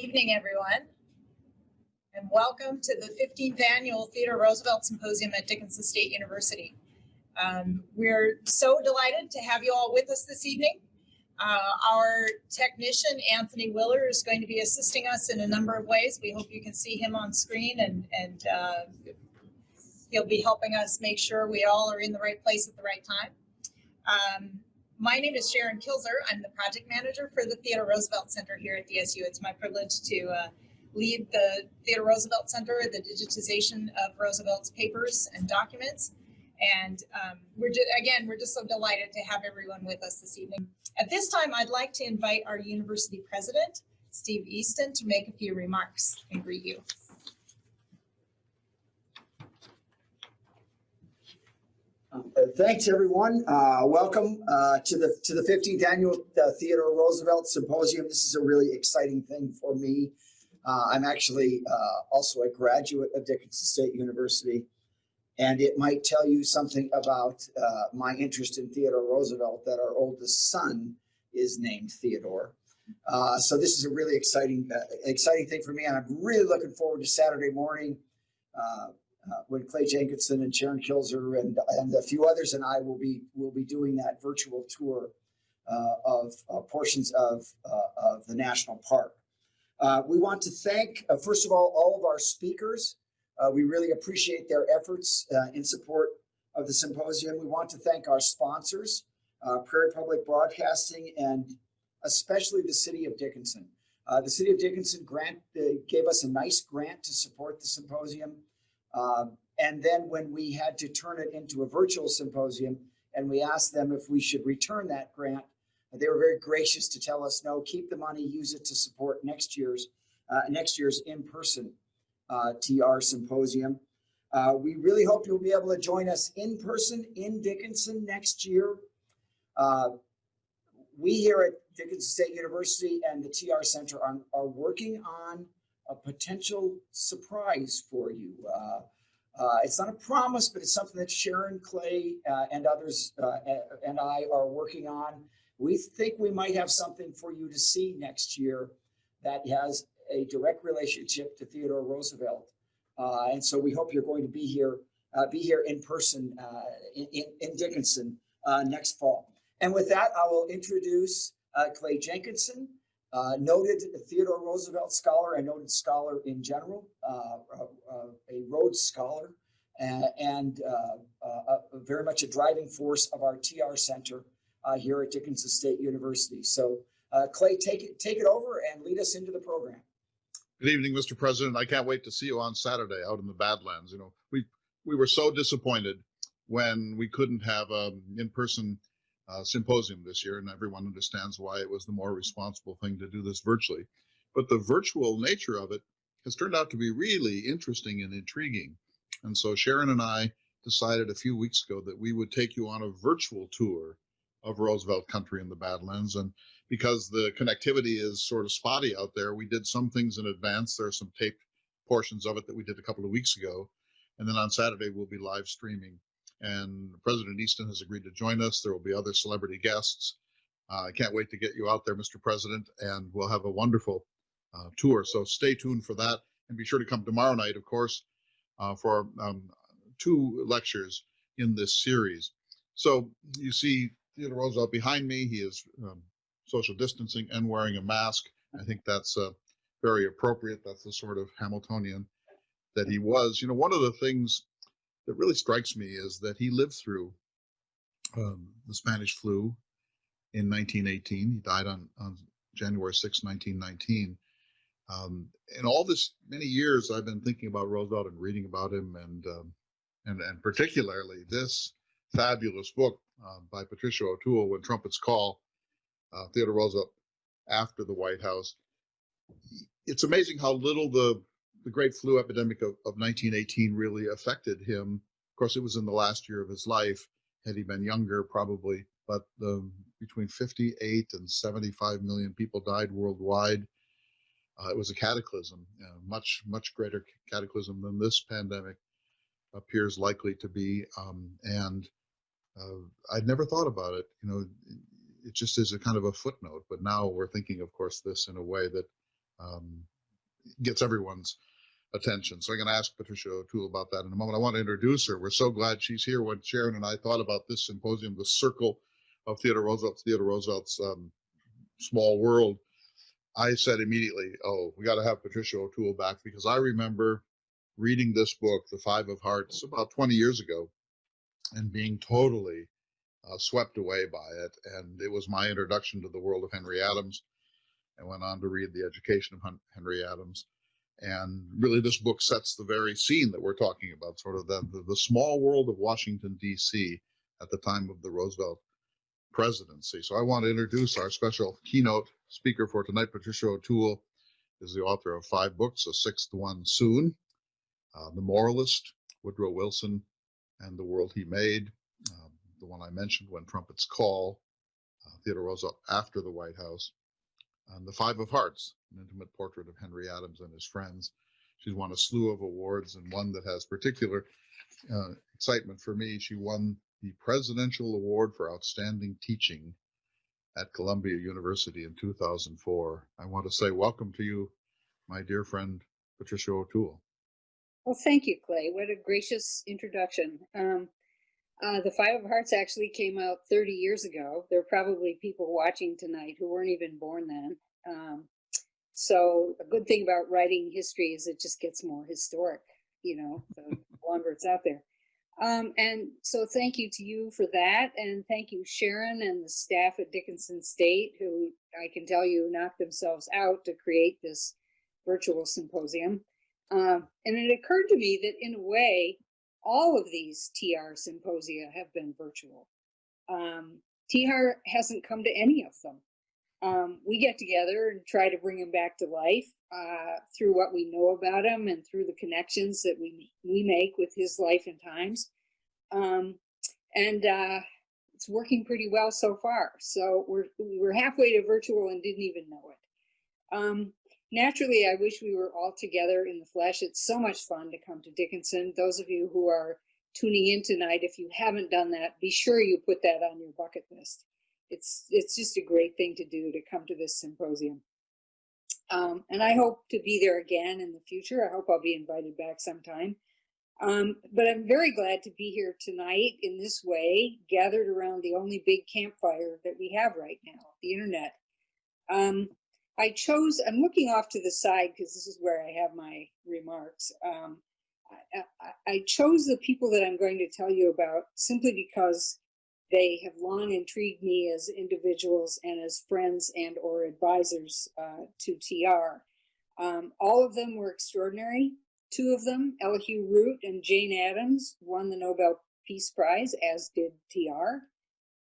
evening, everyone, and welcome to the 15th Annual Theodore Roosevelt Symposium at Dickinson State University. We're so delighted to have you all with us this evening. Our technician, Anthony Willer, is going to be assisting us in a number of ways. We hope you can see him on screen, and he'll be helping us make sure we all are in the right place at the right time. My name is Sharon Kilzer. I'm the project manager for the Theodore Roosevelt Center here at DSU. It's my privilege to lead the Theodore Roosevelt Center, the digitization of Roosevelt's papers and documents. And we're just so delighted to have everyone with us this evening. At this time, I'd like to invite our university president, Steve Easton, to make a few remarks and greet you. Thanks, everyone. Welcome to the 15th Annual Theodore Roosevelt Symposium. This is a really exciting thing for me. I'm actually also a graduate of Dickinson State University, and it might tell you something about my interest in Theodore Roosevelt that our oldest son is named Theodore. So this is a really exciting thing for me, and I'm really looking forward to Saturday morning when Clay Jenkinson and Sharon Kilzer and a few others and I will be doing that virtual tour of portions of the national park. We want to thank, first of all of our speakers. We really appreciate their efforts in support of the symposium. We want to thank our sponsors, Prairie Public Broadcasting, and especially the City of Dickinson. The City of Dickinson gave us a nice grant to support the symposium. And then when we had to turn it into a virtual symposium and we asked them if we should return that grant, they were very gracious to tell us, no, keep the money, use it to support next year's in-person TR symposium. We really hope you'll be able to join us in person in Dickinson next year. We here at Dickinson State University and the TR Center are working on a potential surprise for you. It's not a promise, but it's something that Sharon, Clay, and others and I are working on. We think we might have something for you to see next year that has a direct relationship to Theodore Roosevelt. And so we hope you're going to be here in person in Dickinson next fall. And with that, I will introduce Clay Jenkinson, noted Theodore Roosevelt scholar and noted scholar in general, a Rhodes Scholar, and very much a driving force of our TR Center here at Dickinson State University. So Clay, take it over and lead us into the program. Good evening, Mr. President. I can't wait to see you on Saturday out in the Badlands. You know, we were so disappointed when we couldn't have an in-person symposium this year, and everyone understands why it was the more responsible thing to do this virtually. But the virtual nature of it has turned out to be really interesting and intriguing. And so Sharon and I decided a few weeks ago that we would take you on a virtual tour of Roosevelt country in the Badlands. And because the connectivity is sort of spotty out there, we did some things in advance. There are some taped portions of it that we did a couple of weeks ago. And then on Saturday, we'll be live streaming. And President Easton has agreed to join us. There will be other celebrity guests. I can't wait to get you out there, Mr. President, and we'll have a wonderful tour. So stay tuned for that. And be sure to come tomorrow night, of course, for 2 lectures in this series. So you see Theodore Roosevelt behind me. He is social distancing and wearing a mask. I think that's very appropriate. That's the sort of Hamiltonian that he was. You know, one of the things that really strikes me is that he lived through the Spanish flu in 1918. He died on January 6, 1919. In all this many years, I've been thinking about Roosevelt and reading about him, and particularly this fabulous book by Patricia O'Toole, When Trumpets Call, Theodore Roosevelt after the White House. It's amazing how little the great flu epidemic of 1918 really affected him. Of course, it was in the last year of his life. Had he been younger, probably, but between 58 and 75 million people died worldwide. It was a cataclysm, much greater cataclysm than this pandemic appears likely to be. And I'd never thought about it. You know, it just is a kind of a footnote. But now we're thinking, of course, this in a way that gets everyone's attention. So I'm going to ask Patricia O'Toole about that in a moment. I want to introduce her. We're so glad she's here. When Sharon and I thought about this symposium, the circle of Theodore Roosevelt's small world, I said immediately, oh, we got to have Patricia O'Toole back, because I remember reading this book, The Five of Hearts, about 20 years ago, and being totally swept away by it. And it was my introduction to the world of Henry Addams. I went on to read The Education of Henry Addams. And really, this book sets the very scene that we're talking about, sort of the small world of Washington, D.C. at the time of the Roosevelt presidency. So I want to introduce our special keynote speaker for tonight. Patricia O'Toole is the author of 5 books, a 6th one soon, The Moralist, Woodrow Wilson, and the World He Made, the one I mentioned, When Trumpets Call, Theodore Roosevelt After the White House, and The Five of Hearts, an intimate portrait of Henry Addams and his friends. She's won a slew of awards, and one that has particular excitement for me. She won the Presidential Award for Outstanding Teaching at Columbia University in 2004. I want to say welcome to you, my dear friend, Patricia O'Toole. Well, thank you, Clay. What a gracious introduction. The Five of Hearts actually came out 30 years ago. There are probably people watching tonight who weren't even born then. So a good thing about writing history is it just gets more historic, the longer it's out there. And so thank you to you for that. And thank you, Sharon and the staff at Dickinson State, who I can tell you knocked themselves out to create this virtual symposium. And it occurred to me that in a way, all of these TR symposia have been virtual. TR hasn't come to any of them. We get together and try to bring him back to life through what we know about him and through the connections that we make with his life and times. It's working pretty well so far. So we're halfway to virtual and didn't even know it. Naturally, I wish we were all together in the flesh. It's so much fun to come to Dickinson. Those of you who are tuning in tonight, if you haven't done that, be sure you put that on your bucket list. It's just a great thing to do, to come to this symposium. And I hope to be there again in the future. I hope I'll be invited back sometime. But I'm very glad to be here tonight in this way, gathered around the only big campfire that we have right now, the internet. I'm looking off to the side because this is where I have my remarks. I chose the people that I'm going to tell you about simply because they have long intrigued me as individuals and as friends and or advisors to TR. All of them were extraordinary. 2 of them, Elihu Root and Jane Addams, won the Nobel Peace Prize, as did TR.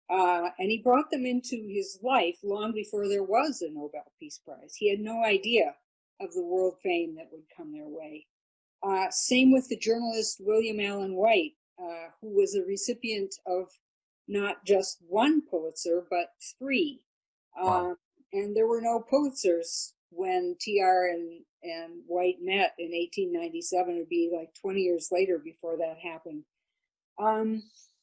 And he brought them into his life long before there was a Nobel Peace Prize. He had no idea of the world fame that would come their way. Same with the journalist William Allen White, who was a recipient of not just 1 Pulitzer, but 3. Wow. And there were no Pulitzers when TR and White met in 1897. It would be like 20 years later before that happened.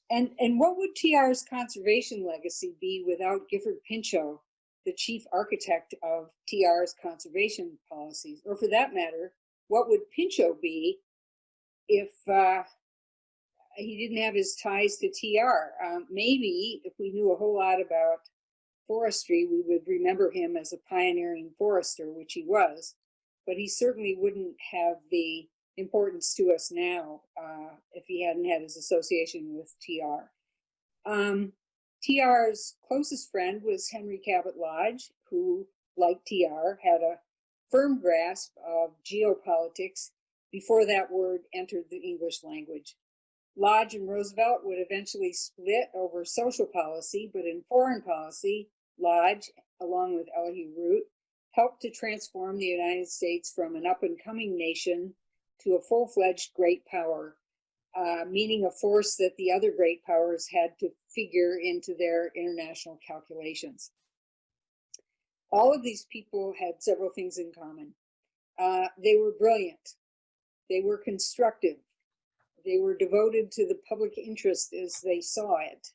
And what would TR's conservation legacy be without Gifford Pinchot, the chief architect of TR's conservation policies? Or for that matter, what would Pinchot be if he didn't have his ties to TR? Maybe if we knew a whole lot about forestry, we would remember him as a pioneering forester, which he was, but he certainly wouldn't have the importance to us now if he hadn't had his association with TR. TR's closest friend was Henry Cabot Lodge, who, like TR, had a firm grasp of geopolitics before that word entered the English language. Lodge and Roosevelt would eventually split over social policy, but in foreign policy, Lodge, along with Elihu Root, helped to transform the United States from an up-and-coming nation to a full-fledged great power, meaning a force that the other great powers had to figure into their international calculations. All of these people had several things in common. They were brilliant. They were constructive. They were devoted to the public interest as they saw it.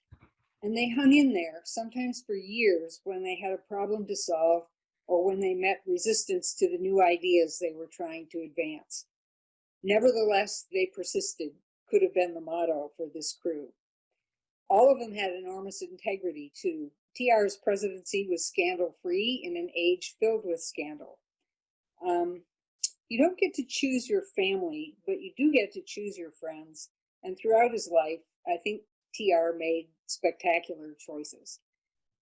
And they hung in there, sometimes for years, when they had a problem to solve or when they met resistance to the new ideas they were trying to advance. Nevertheless, they persisted, could have been the motto for this crew. All of them had enormous integrity, too. TR's presidency was scandal-free in an age filled with scandal. You don't get to choose your family, but you do get to choose your friends. And throughout his life, I think TR made spectacular choices.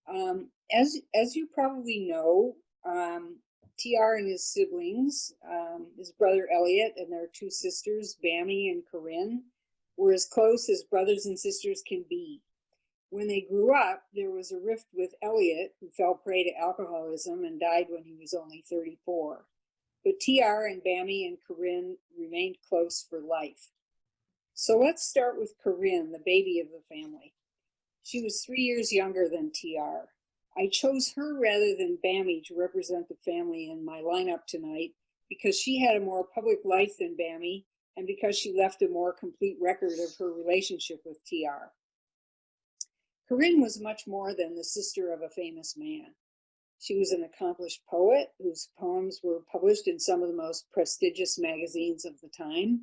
As you probably know, TR and his siblings, his brother Elliot and their two sisters, Bammy and Corinne, were as close as brothers and sisters can be. When they grew up, there was a rift with Elliot, who fell prey to alcoholism and died when he was only 34. But TR and Bammy and Corinne remained close for life. So let's start with Corinne, the baby of the family. She was 3 years younger than TR. I chose her rather than Bammy to represent the family in my lineup tonight because she had a more public life than Bammy and because she left a more complete record of her relationship with TR. Corinne was much more than the sister of a famous man. She was an accomplished poet whose poems were published in some of the most prestigious magazines of the time.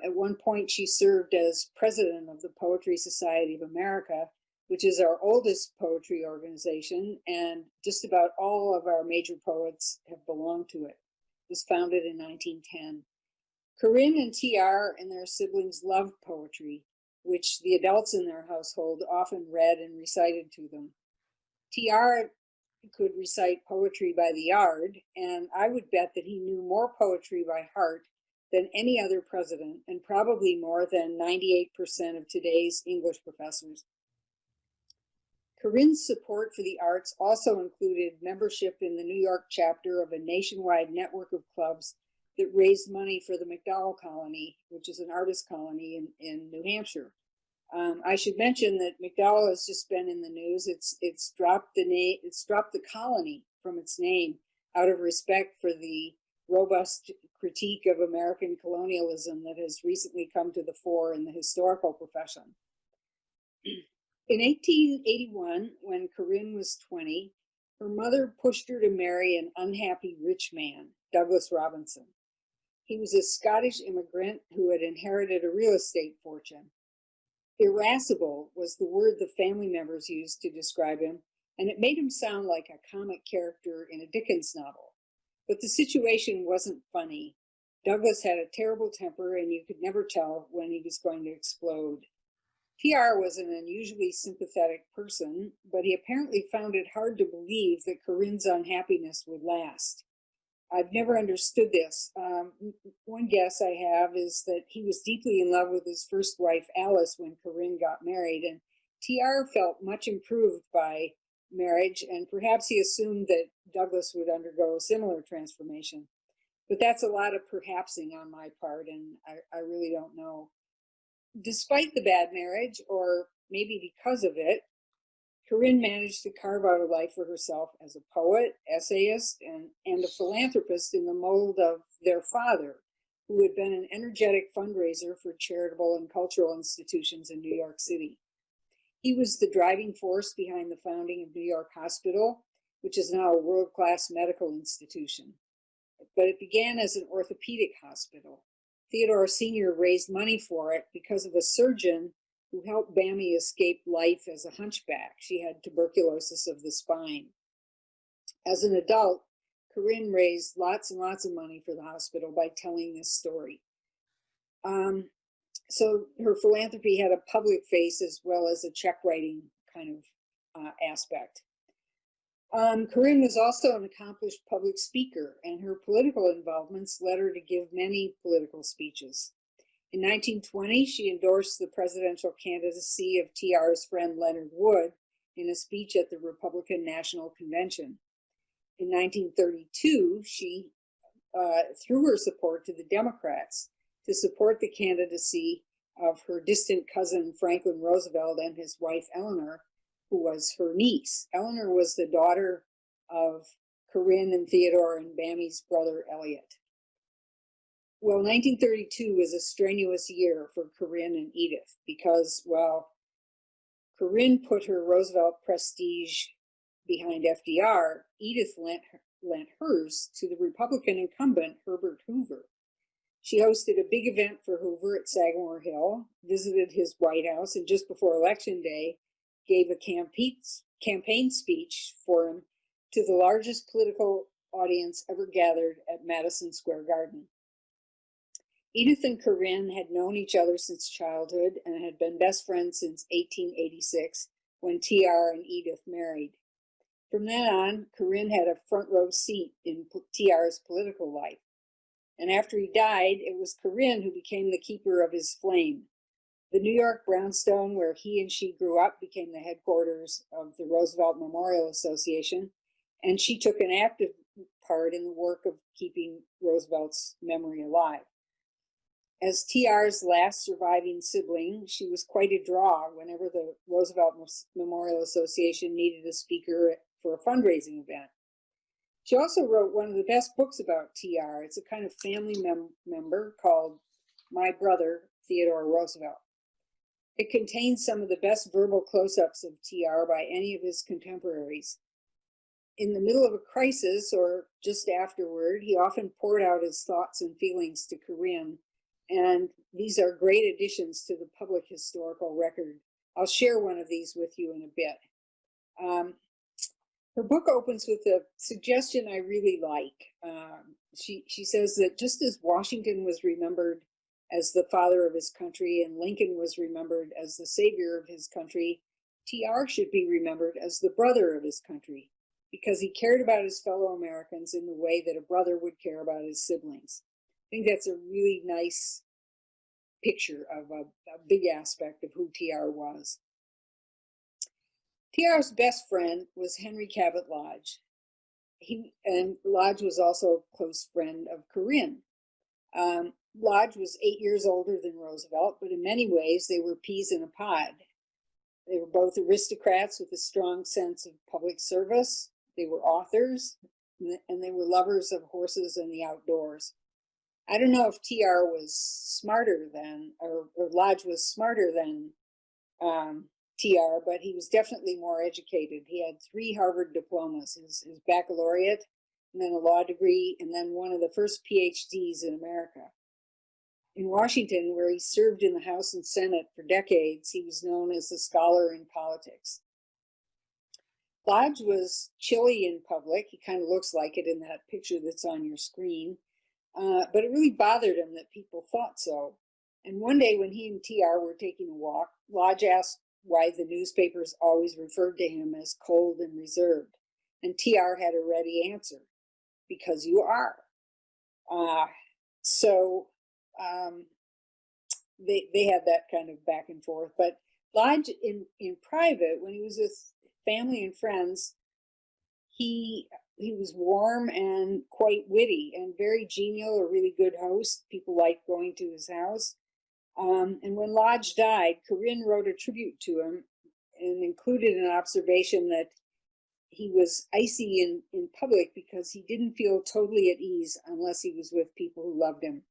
At one point, she served as president of the Poetry Society of America, which is our oldest poetry organization, and just about all of our major poets have belonged to it. It was founded in 1910. Corinne and TR and their siblings loved poetry, which the adults in their household often read and recited to them. TR could recite poetry by the yard, and I would bet that he knew more poetry by heart than any other president, and probably more than 98% of today's English professors. Corinne's support for the arts also included membership in the New York chapter of a nationwide network of clubs that raised money for the MacDowell Colony, which is an artist colony in New Hampshire. I should mention that MacDowell has just been in the news. It's dropped the colony from its name out of respect for the robust critique of American colonialism that has recently come to the fore in the historical profession. In 1881, when Corinne was 20, her mother pushed her to marry an unhappy rich man, Douglas Robinson. He was a Scottish immigrant who had inherited a real estate fortune. Irascible was the word the family members used to describe him, and it made him sound like a comic character in a Dickens novel. But the situation wasn't funny. Douglas had a terrible temper, and you could never tell when he was going to explode. TR was an unusually sympathetic person, but he apparently found it hard to believe that Corinne's unhappiness would last. I've never understood this. One guess I have is that he was deeply in love with his first wife, Alice, when Corinne got married, and TR felt much improved by marriage, and perhaps he assumed that Douglas would undergo a similar transformation. But that's a lot of perhapsing on my part, and I really don't know. Despite the bad marriage, or maybe because of it, Corinne managed to carve out a life for herself as a poet, essayist, and a philanthropist in the mold of their father, who had been an energetic fundraiser for charitable and cultural institutions in New York City. He was the driving force behind the founding of New York Hospital, which is now a world-class medical institution. But it began as an orthopedic hospital. Theodore Sr. raised money for it because of a surgeon who helped Bammy escape life as a hunchback. She had tuberculosis of the spine. As an adult, Corinne raised lots and lots of money for the hospital by telling this story. So her philanthropy had a public face as well as a check writing kind of aspect. Corinne was also an accomplished public speaker, and her political involvements led her to give many political speeches. In 1920, she endorsed the presidential candidacy of TR's friend Leonard Wood in a speech at the Republican National Convention. In 1932, she threw her support to the Democrats to support the candidacy of her distant cousin Franklin Roosevelt and his wife Eleanor, who was her niece. Eleanor was the daughter of Corinne and Theodore and Bammy's brother Elliot. Well, 1932 was a strenuous year for Corinne and Edith because, well, Corinne put her Roosevelt prestige behind FDR, Edith lent hers to the Republican incumbent, Herbert Hoover. She hosted a big event for Hoover at Sagamore Hill, visited his White House, and just before Election Day, gave a campaign speech for him to the largest political audience ever gathered at Madison Square Garden. Edith and Corinne had known each other since childhood and had been best friends since 1886, when TR and Edith married. From then on, Corinne had a front row seat in TR's political life. And after he died, it was Corinne who became the keeper of his flame. The New York brownstone where he and she grew up became the headquarters of the Roosevelt Memorial Association, and she took an active part in the work of keeping Roosevelt's memory alive. As TR's last surviving sibling, she was quite a draw whenever the Roosevelt Memorial Association needed a speaker for a fundraising event. She also wrote one of the best books about TR. It's a kind of family member called My Brother, Theodore Roosevelt. It contains some of the best verbal close-ups of TR by any of his contemporaries. In the middle of a crisis or just afterward, he often poured out his thoughts and feelings to Corinne, and these are great additions to the public historical record. I'll share one of these with you in a bit. Her book opens with a suggestion I really like. She says that just as Washington was remembered as the father of his country and Lincoln was remembered as the savior of his country, TR should be remembered as the brother of his country, because he cared about his fellow Americans in the way that a brother would care about his siblings. I think that's a really nice picture of a big aspect of who TR was. TR's best friend was Henry Cabot Lodge. And Lodge was also a close friend of Corinne. Lodge was 8 years older than Roosevelt, but in many ways they were peas in a pod. They were both aristocrats with a strong sense of public service. They were authors, and they were lovers of horses and the outdoors. I don't know if TR was smarter than, or Lodge was smarter than TR, but he was definitely more educated. He had 3 Harvard diplomas, his baccalaureate, and then a law degree, and then one of the first PhDs in America. In Washington, where he served in the House and Senate for decades, he was known as a scholar in politics. Lodge was chilly in public. He kind of looks like it in that picture that's on your screen. But it really bothered him that people thought so. And one day when he and TR were taking a walk, Lodge asked why the newspapers always referred to him as cold and reserved. And TR had a ready answer: because you are. They had that kind of back and forth. But Lodge, in private, when he was with family and friends, he was warm and quite witty and very genial, a really good host. People liked going to his house. And when Lodge died, Corinne wrote a tribute to him and included an observation that he was icy in public because he didn't feel totally at ease unless he was with people who loved him.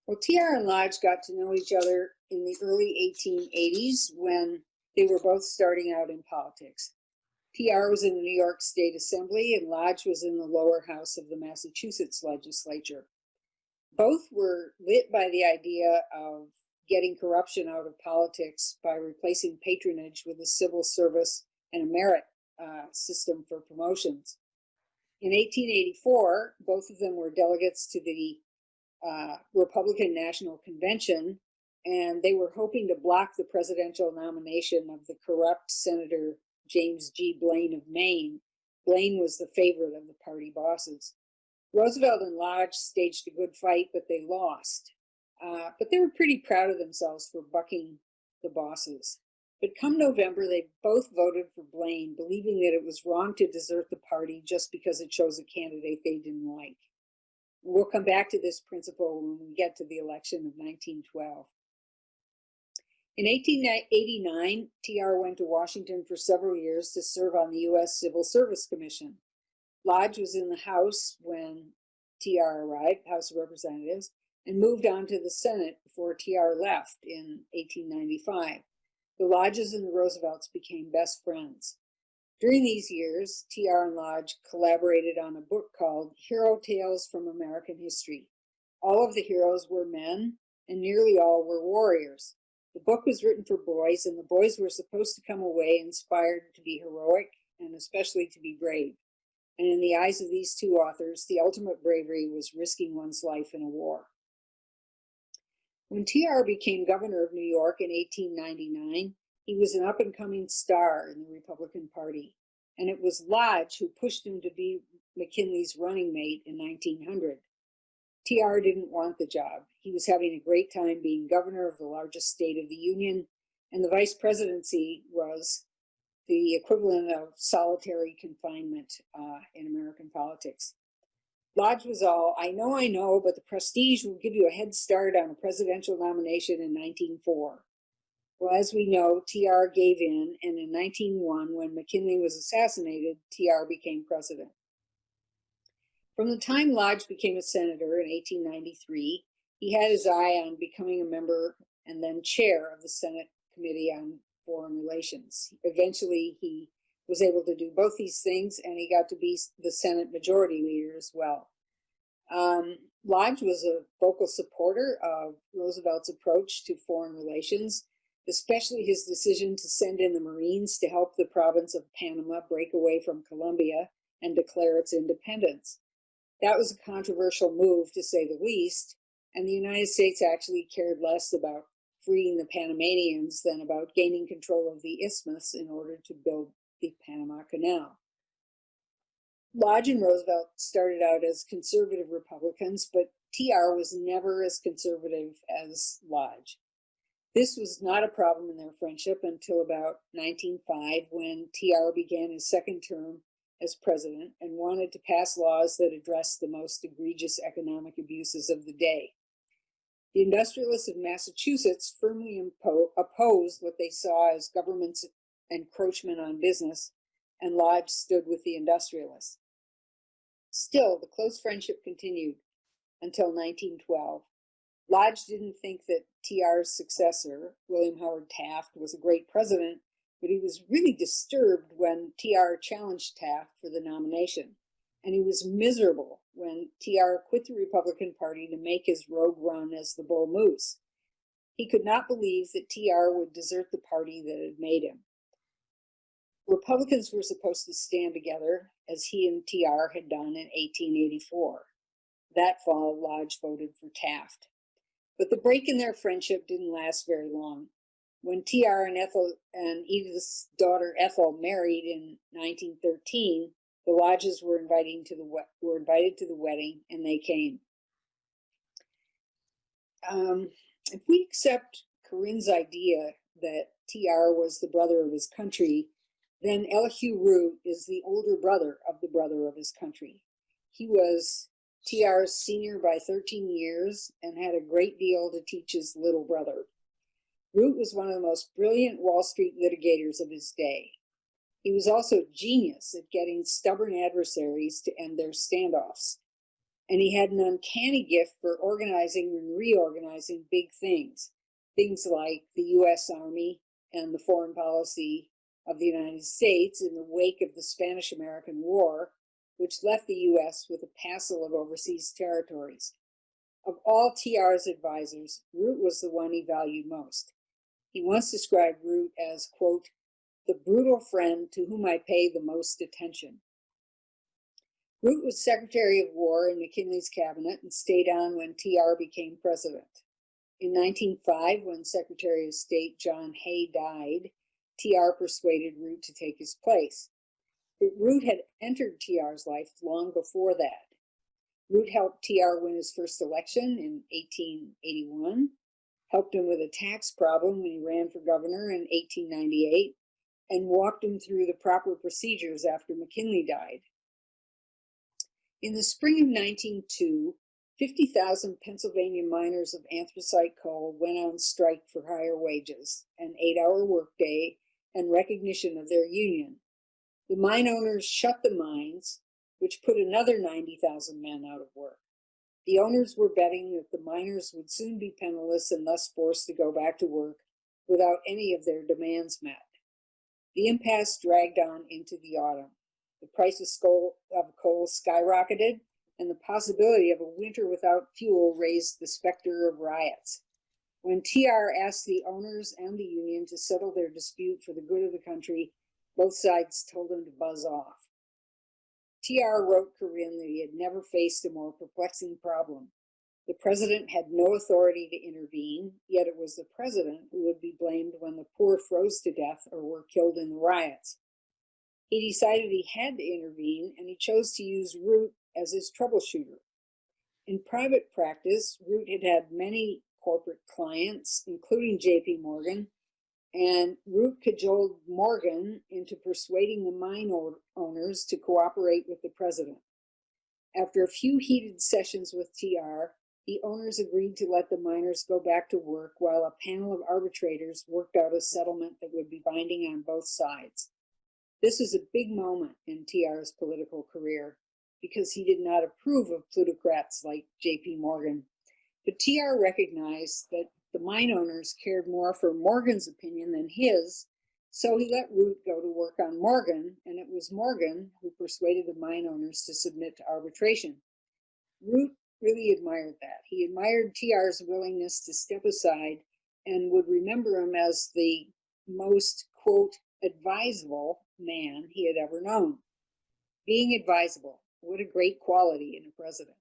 Well, TR and Lodge got to know each other in the early 1880s when they were both starting out in politics. TR was in the New York State Assembly and Lodge was in the lower house of the Massachusetts legislature. Both were lit by the idea of getting corruption out of politics by replacing patronage with a civil service and a merit system for promotions. In 1884, both of them were delegates to the Republican National Convention, and they were hoping to block the presidential nomination of the corrupt Senator James G. Blaine of Maine. Blaine was the favorite of the party bosses. Roosevelt and Lodge staged a good fight, but they lost. But they were pretty proud of themselves for bucking the bosses. But come November, they both voted for Blaine, believing that it was wrong to desert the party just because it chose a candidate they didn't like. We'll come back to this principle when we get to the election of 1912. In 1889, TR went to Washington for several years to serve on the U.S. Civil Service Commission. Lodge was in the House when TR arrived, House of Representatives, and moved on to the Senate before TR left in 1895. The Lodges and the Roosevelts became best friends. During these years, TR and Lodge collaborated on a book called Hero Tales from American History. All of the heroes were men, and nearly all were warriors. The book was written for boys, and the boys were supposed to come away inspired to be heroic and especially to be brave. And in the eyes of these two authors, the ultimate bravery was risking one's life in a war. When TR became governor of New York in 1899, he was an up-and-coming star in the Republican Party, and it was Lodge who pushed him to be McKinley's running mate in 1900. TR didn't want the job. He was having a great time being governor of the largest state of the Union, and the vice presidency was the equivalent of solitary confinement in American politics. Lodge was all, I know, but the prestige will give you a head start on a presidential nomination in 1904. Well, as we know, TR gave in, and in 1901, when McKinley was assassinated, TR became president. From the time Lodge became a senator in 1893, he had his eye on becoming a member and then chair of the Senate Committee on Foreign Relations. Eventually, he was able to do both these things, and he got to be the Senate Majority Leader as well. Lodge was a vocal supporter of Roosevelt's approach to foreign relations, especially his decision to send in the Marines to help the province of Panama break away from Colombia and declare its independence. That was a controversial move, to say the least, and the United States actually cared less about freeing the Panamanians than about gaining control of the isthmus in order to build the Panama Canal. Lodge and Roosevelt started out as conservative Republicans, but TR was never as conservative as Lodge. This was not a problem in their friendship until about 1905, when TR began his second term as president and wanted to pass laws that addressed the most egregious economic abuses of the day. The industrialists of Massachusetts firmly opposed what they saw as government's encroachment on business, and Lodge stood with the industrialists. Still, the close friendship continued until 1912. Lodge didn't think that TR's successor, William Howard Taft, was a great president, but he was really disturbed when TR challenged Taft for the nomination, and he was miserable when TR quit the Republican Party to make his rogue run as the Bull Moose. He could not believe that TR would desert the party that had made him. Republicans were supposed to stand together, as he and TR had done in 1884. That fall, Lodge voted for Taft. But the break in their friendship didn't last very long. When TR and Edith's daughter Ethel married in 1913, the Lodges were invited to the wedding, and they came. If we accept Corinne's idea that TR was the brother of his country, then Elihu Root is the older brother of the brother of his country. He was TR's senior by 13 years and had a great deal to teach his little brother. Root was one of the most brilliant Wall Street litigators of his day. He was also a genius at getting stubborn adversaries to end their standoffs. And he had an uncanny gift for organizing and reorganizing big things, things like the U.S. Army and the foreign policy of the United States in the wake of the Spanish-American War, which left the U.S. with a passel of overseas territories. Of all TR's advisors, Root was the one he valued most. He once described Root as, quote, the brutal friend to whom I pay the most attention. Root was Secretary of War in McKinley's cabinet and stayed on when TR became president. In 1905, when Secretary of State John Hay died, TR persuaded Root to take his place. But Root had entered TR's life long before that. Root helped TR win his first election in 1881, helped him with a tax problem when he ran for governor in 1898, and walked him through the proper procedures after McKinley died. In the spring of 1902, 50,000 Pennsylvania miners of anthracite coal went on strike for higher wages, an 8-hour workday, and recognition of their union. The mine owners shut the mines, which put another 90,000 men out of work. The owners were betting that the miners would soon be penniless and thus forced to go back to work without any of their demands met. The impasse dragged on into the autumn. The price of coal skyrocketed, and the possibility of a winter without fuel raised the specter of riots. When TR asked the owners and the union to settle their dispute for the good of the country, both sides told him to buzz off. TR wrote Corinne that he had never faced a more perplexing problem. The president had no authority to intervene, yet it was the president who would be blamed when the poor froze to death or were killed in the riots. He decided he had to intervene, and he chose to use Root as his troubleshooter. In private practice, Root had had many corporate clients, including J.P. Morgan, and Root cajoled Morgan into persuading the mine owners to cooperate with the president. After a few heated sessions with TR, the owners agreed to let the miners go back to work while a panel of arbitrators worked out a settlement that would be binding on both sides. This was a big moment in TR's political career because he did not approve of plutocrats like J.P. Morgan. But TR recognized that the mine owners cared more for Morgan's opinion than his, so he let Root go to work on Morgan, and it was Morgan who persuaded the mine owners to submit to arbitration. Root really admired that. He admired TR's willingness to step aside and would remember him as the most, quote, advisable man he had ever known. Being advisable, what a great quality in a president.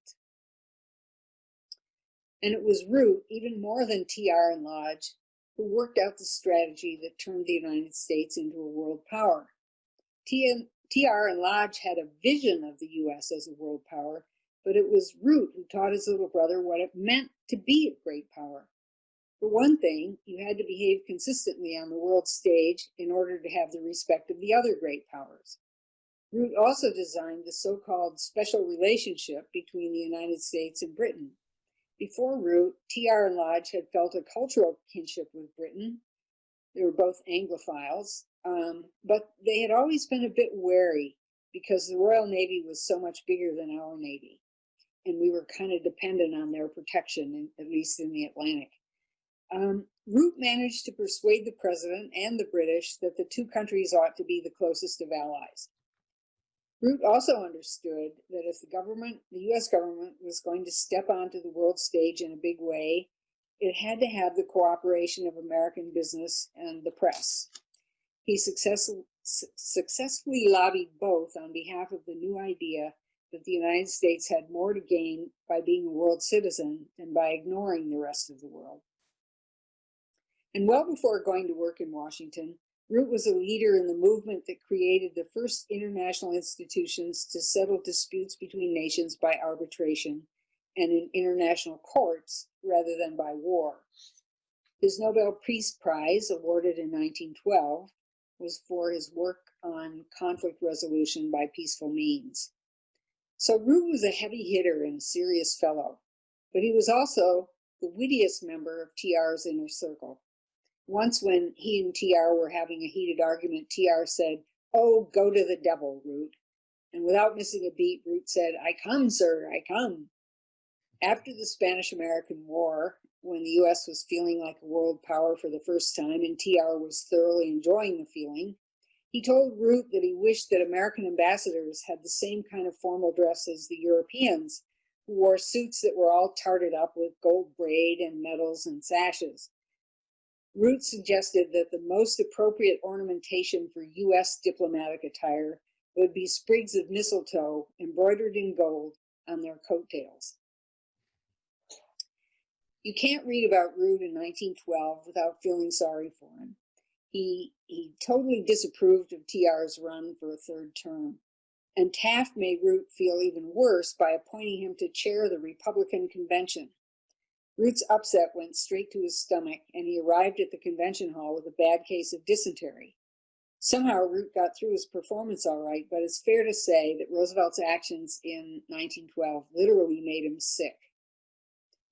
And it was Root, even more than TR and Lodge, who worked out the strategy that turned the United States into a world power. TR and Lodge had a vision of the U.S. as a world power, but it was Root who taught his little brother what it meant to be a great power. For one thing, you had to behave consistently on the world stage in order to have the respect of the other great powers. Root also designed the so-called special relationship between the United States and Britain. Before Root, TR and Lodge had felt a cultural kinship with Britain. They were both Anglophiles, but they had always been a bit wary because the Royal Navy was so much bigger than our Navy, and we were kind of dependent on their protection, at least in the Atlantic. Root managed to persuade the president and the British that the two countries ought to be the closest of allies. Root also understood that if the U.S. government was going to step onto the world stage in a big way, it had to have the cooperation of American business and the press. He successfully lobbied both on behalf of the new idea that the United States had more to gain by being a world citizen than by ignoring the rest of the world. And well before going to work in Washington, Root was a leader in the movement that created the first international institutions to settle disputes between nations by arbitration and in international courts rather than by war. His Nobel Peace Prize, awarded in 1912, was for his work on conflict resolution by peaceful means. So Root was a heavy hitter and a serious fellow, but he was also the wittiest member of TR's inner circle. Once when he and TR were having a heated argument, TR said, "Oh, go to the devil, Root." And without missing a beat, Root said, "I come, sir, I come." After the Spanish-American War, when the U.S. was feeling like a world power for the first time and TR was thoroughly enjoying the feeling, he told Root that he wished that American ambassadors had the same kind of formal dress as the Europeans, who wore suits that were all tarted up with gold braid and medals and sashes. Root suggested that the most appropriate ornamentation for U.S. diplomatic attire would be sprigs of mistletoe embroidered in gold on their coattails. You can't read about Root in 1912 without feeling sorry for him. He totally disapproved of TR's run for a third term, and Taft made Root feel even worse by appointing him to chair the Republican convention. Root's upset went straight to his stomach, and he arrived at the convention hall with a bad case of dysentery. Somehow Root got through his performance all right, but it's fair to say that Roosevelt's actions in 1912 literally made him sick.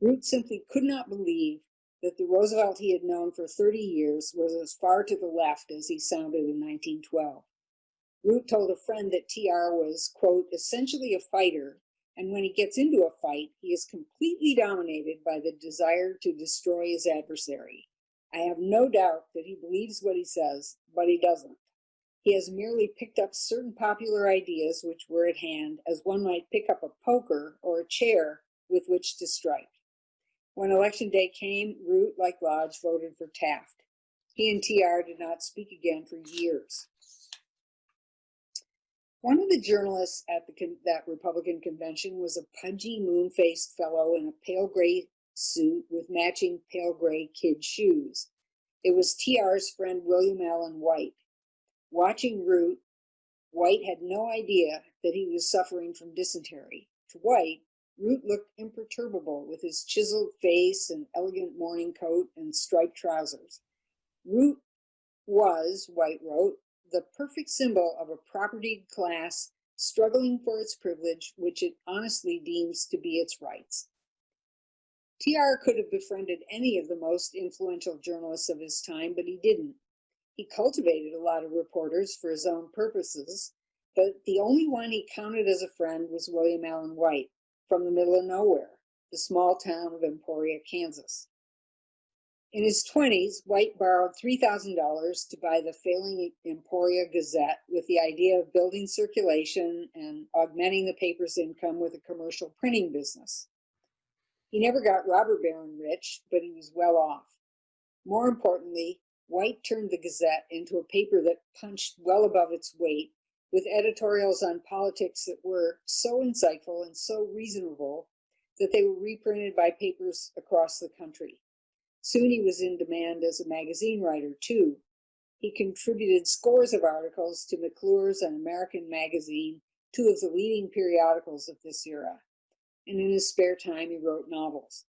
Root simply could not believe that the Roosevelt he had known for 30 years was as far to the left as he sounded in 1912. Root told a friend that TR was, quote, essentially a fighter, and when he gets into a fight, he is completely dominated by the desire to destroy his adversary. I have no doubt that he believes what he says, but he doesn't. He has merely picked up certain popular ideas which were at hand, as one might pick up a poker or a chair with which to strike. When election day came, Root, like Lodge, voted for Taft. He and TR did not speak again for years. One of the journalists at that Republican convention was a pudgy, moon-faced fellow in a pale gray suit with matching pale gray kid shoes. It was TR's friend William Allen White. Watching Root, White had no idea that he was suffering from dysentery. To White, Root looked imperturbable with his chiseled face and elegant morning coat and striped trousers. Root was, White wrote, the perfect symbol of a propertied class struggling for its privilege, which it honestly deems to be its rights. TR could have befriended any of the most influential journalists of his time, but he didn't. He cultivated a lot of reporters for his own purposes, but the only one he counted as a friend was William Allen White, from the middle of nowhere, the small town of Emporia, Kansas. In his 20s, White borrowed $3,000 to buy the failing Emporia Gazette with the idea of building circulation and augmenting the paper's income with a commercial printing business. He never got robber baron rich, but he was well off. More importantly, White turned the Gazette into a paper that punched well above its weight, with editorials on politics that were so insightful and so reasonable that they were reprinted by papers across the country. Soon he was in demand as a magazine writer, too. He contributed scores of articles to McClure's and American Magazine, two of the leading periodicals of this era. And in his spare time, he wrote novels.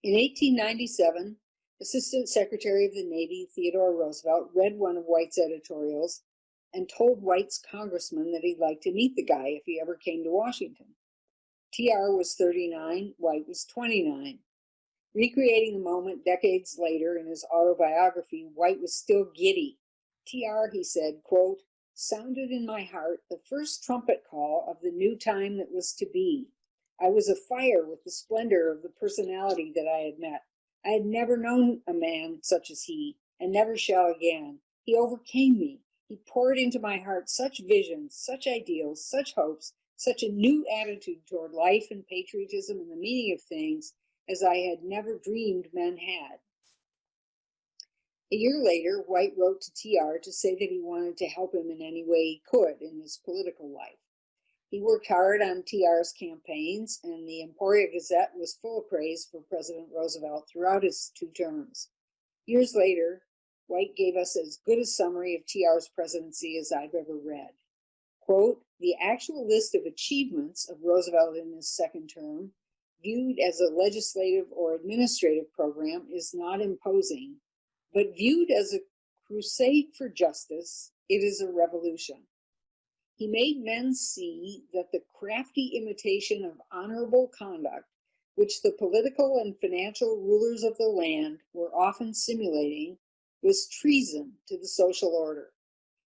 In 1897, Assistant Secretary of the Navy Theodore Roosevelt read one of White's editorials and told White's congressman that he'd like to meet the guy if he ever came to Washington. TR was 39, White was 29. Recreating the moment decades later in his autobiography, White was still giddy. TR, he said, quote, sounded in my heart the first trumpet call of the new time that was to be. I was afire with the splendor of the personality that I had met. I had never known a man such as he, and never shall again. He overcame me. He poured into my heart such visions, such ideals, such hopes, such a new attitude toward life and patriotism and the meaning of things as I had never dreamed men had. A year later, White wrote to TR to say that he wanted to help him in any way he could in his political life. He worked hard on TR's campaigns, and the Emporia Gazette was full of praise for President Roosevelt throughout his 2 terms. Years later, White gave us as good a summary of TR's presidency as I've ever read. Quote, the actual list of achievements of Roosevelt in his 2nd term, viewed as a legislative or administrative program, is not imposing, but viewed as a crusade for justice, it is a revolution. He made men see that the crafty imitation of honorable conduct, which the political and financial rulers of the land were often simulating, was treason to the social order.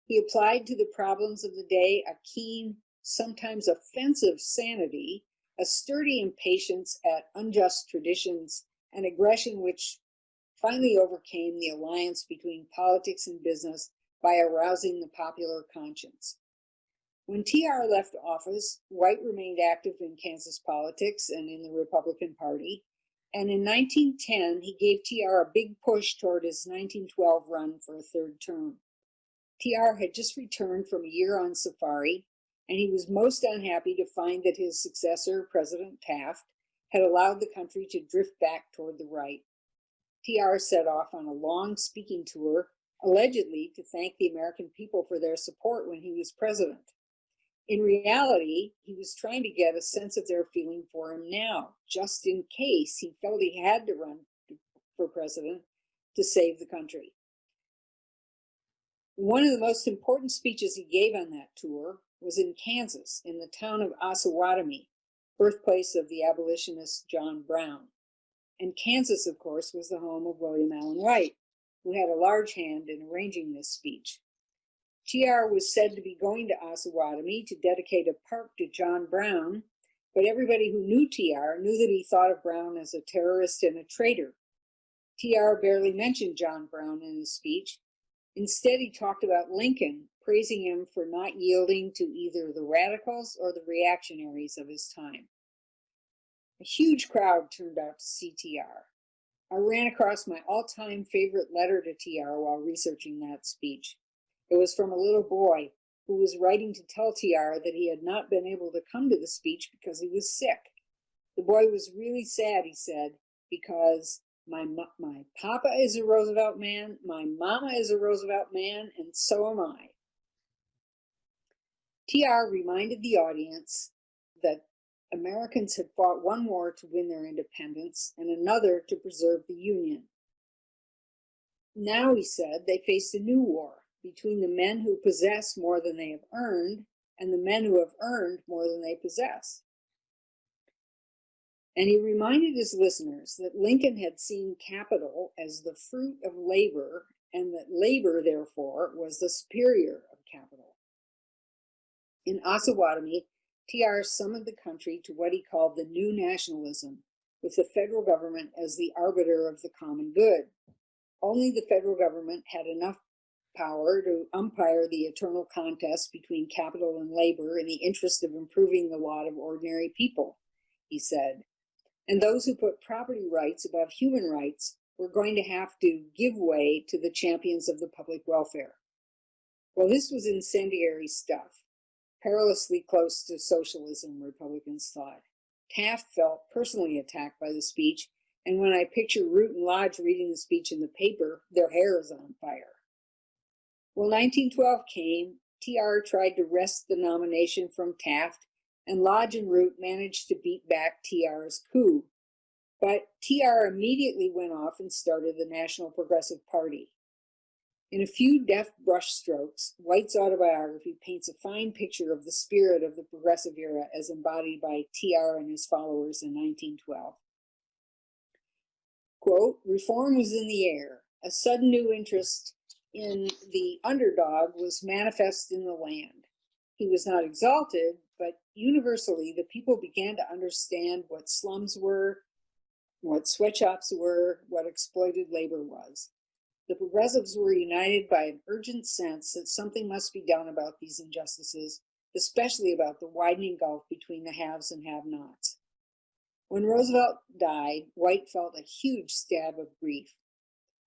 He applied to the problems of the day a keen, sometimes offensive sanity, a sturdy impatience at unjust traditions, and aggression which finally overcame the alliance between politics and business by arousing the popular conscience. When TR left office, White remained active in Kansas politics and in the Republican Party, and in 1910 he gave TR a big push toward his 1912 run for a 3rd term. TR had just returned from a year on safari, and he was most unhappy to find that his successor, President Taft, had allowed the country to drift back toward the right. TR set off on a long speaking tour, allegedly to thank the American people for their support when he was president. In reality, he was trying to get a sense of their feeling for him now, just in case he felt he had to run for president to save the country. One of the most important speeches he gave on that tour was in Kansas, in the town of Osawatomie, birthplace of the abolitionist John Brown. And Kansas, of course, was the home of William Allen White, who had a large hand in arranging this speech. TR was said to be going to Osawatomie to dedicate a park to John Brown, but everybody who knew TR knew that he thought of Brown as a terrorist and a traitor. TR barely mentioned John Brown in his speech. Instead, he talked about Lincoln, praising him for not yielding to either the radicals or the reactionaries of his time. A huge crowd turned out to see TR. I ran across my all-time favorite letter to TR while researching that speech. It was from a little boy who was writing to tell TR that he had not been able to come to the speech because he was sick. The boy was really sad, he said, because my papa is a Roosevelt man, my mama is a Roosevelt man, and so am I. TR reminded the audience that Americans had fought one war to win their independence and another to preserve the Union. Now, he said, they faced a new war between the men who possess more than they have earned and the men who have earned more than they possess. And he reminded his listeners that Lincoln had seen capital as the fruit of labor, and that labor, therefore, was the superior of capital. In Osawatomie, TR summoned the country to what he called the new nationalism, with the federal government as the arbiter of the common good. Only the federal government had enough power to umpire the eternal contest between capital and labor in the interest of improving the lot of ordinary people, he said. And those who put property rights above human rights were going to have to give way to the champions of the public welfare. Well, this was incendiary stuff, perilously close to socialism, Republicans thought. Taft felt personally attacked by the speech, and when I picture Root and Lodge reading the speech in the paper, their hair is on fire. Well, 1912 came, TR tried to wrest the nomination from Taft, and Lodge and Root managed to beat back TR's coup. But TR immediately went off and started the National Progressive Party. In a few deft brushstrokes, White's autobiography paints a fine picture of the spirit of the progressive era as embodied by TR and his followers in 1912. Quote, reform was in the air. A sudden new interest in the underdog was manifest in the land. He was not exalted, but universally the people began to understand what slums were, what sweatshops were, what exploited labor was. The progressives were united by an urgent sense that something must be done about these injustices, especially about the widening gulf between the haves and have-nots. When Roosevelt died, White felt a huge stab of grief.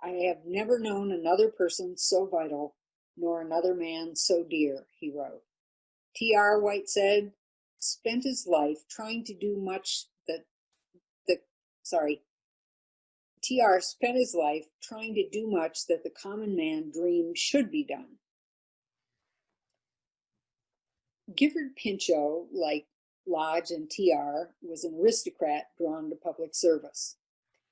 I have never known another person so vital, nor another man so dear, he wrote. TR, White said, spent his life trying to do much TR spent his life trying to do much that the common man dreamed should be done. Gifford Pinchot, like Lodge and TR, was an aristocrat drawn to public service.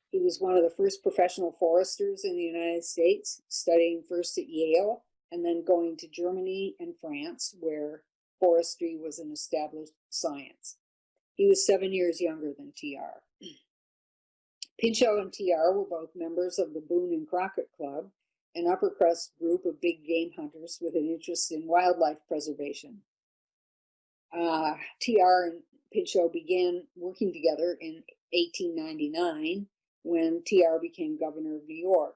He was one of the first professional foresters in the United States, studying first at Yale and then going to Germany and France, where forestry was an established science. He was 7 years younger than TR. Pinchot and TR were both members of the Boone and Crockett Club, an upper crust group of big game hunters with an interest in wildlife preservation. TR and Pinchot began working together in 1899 when TR became governor of New York.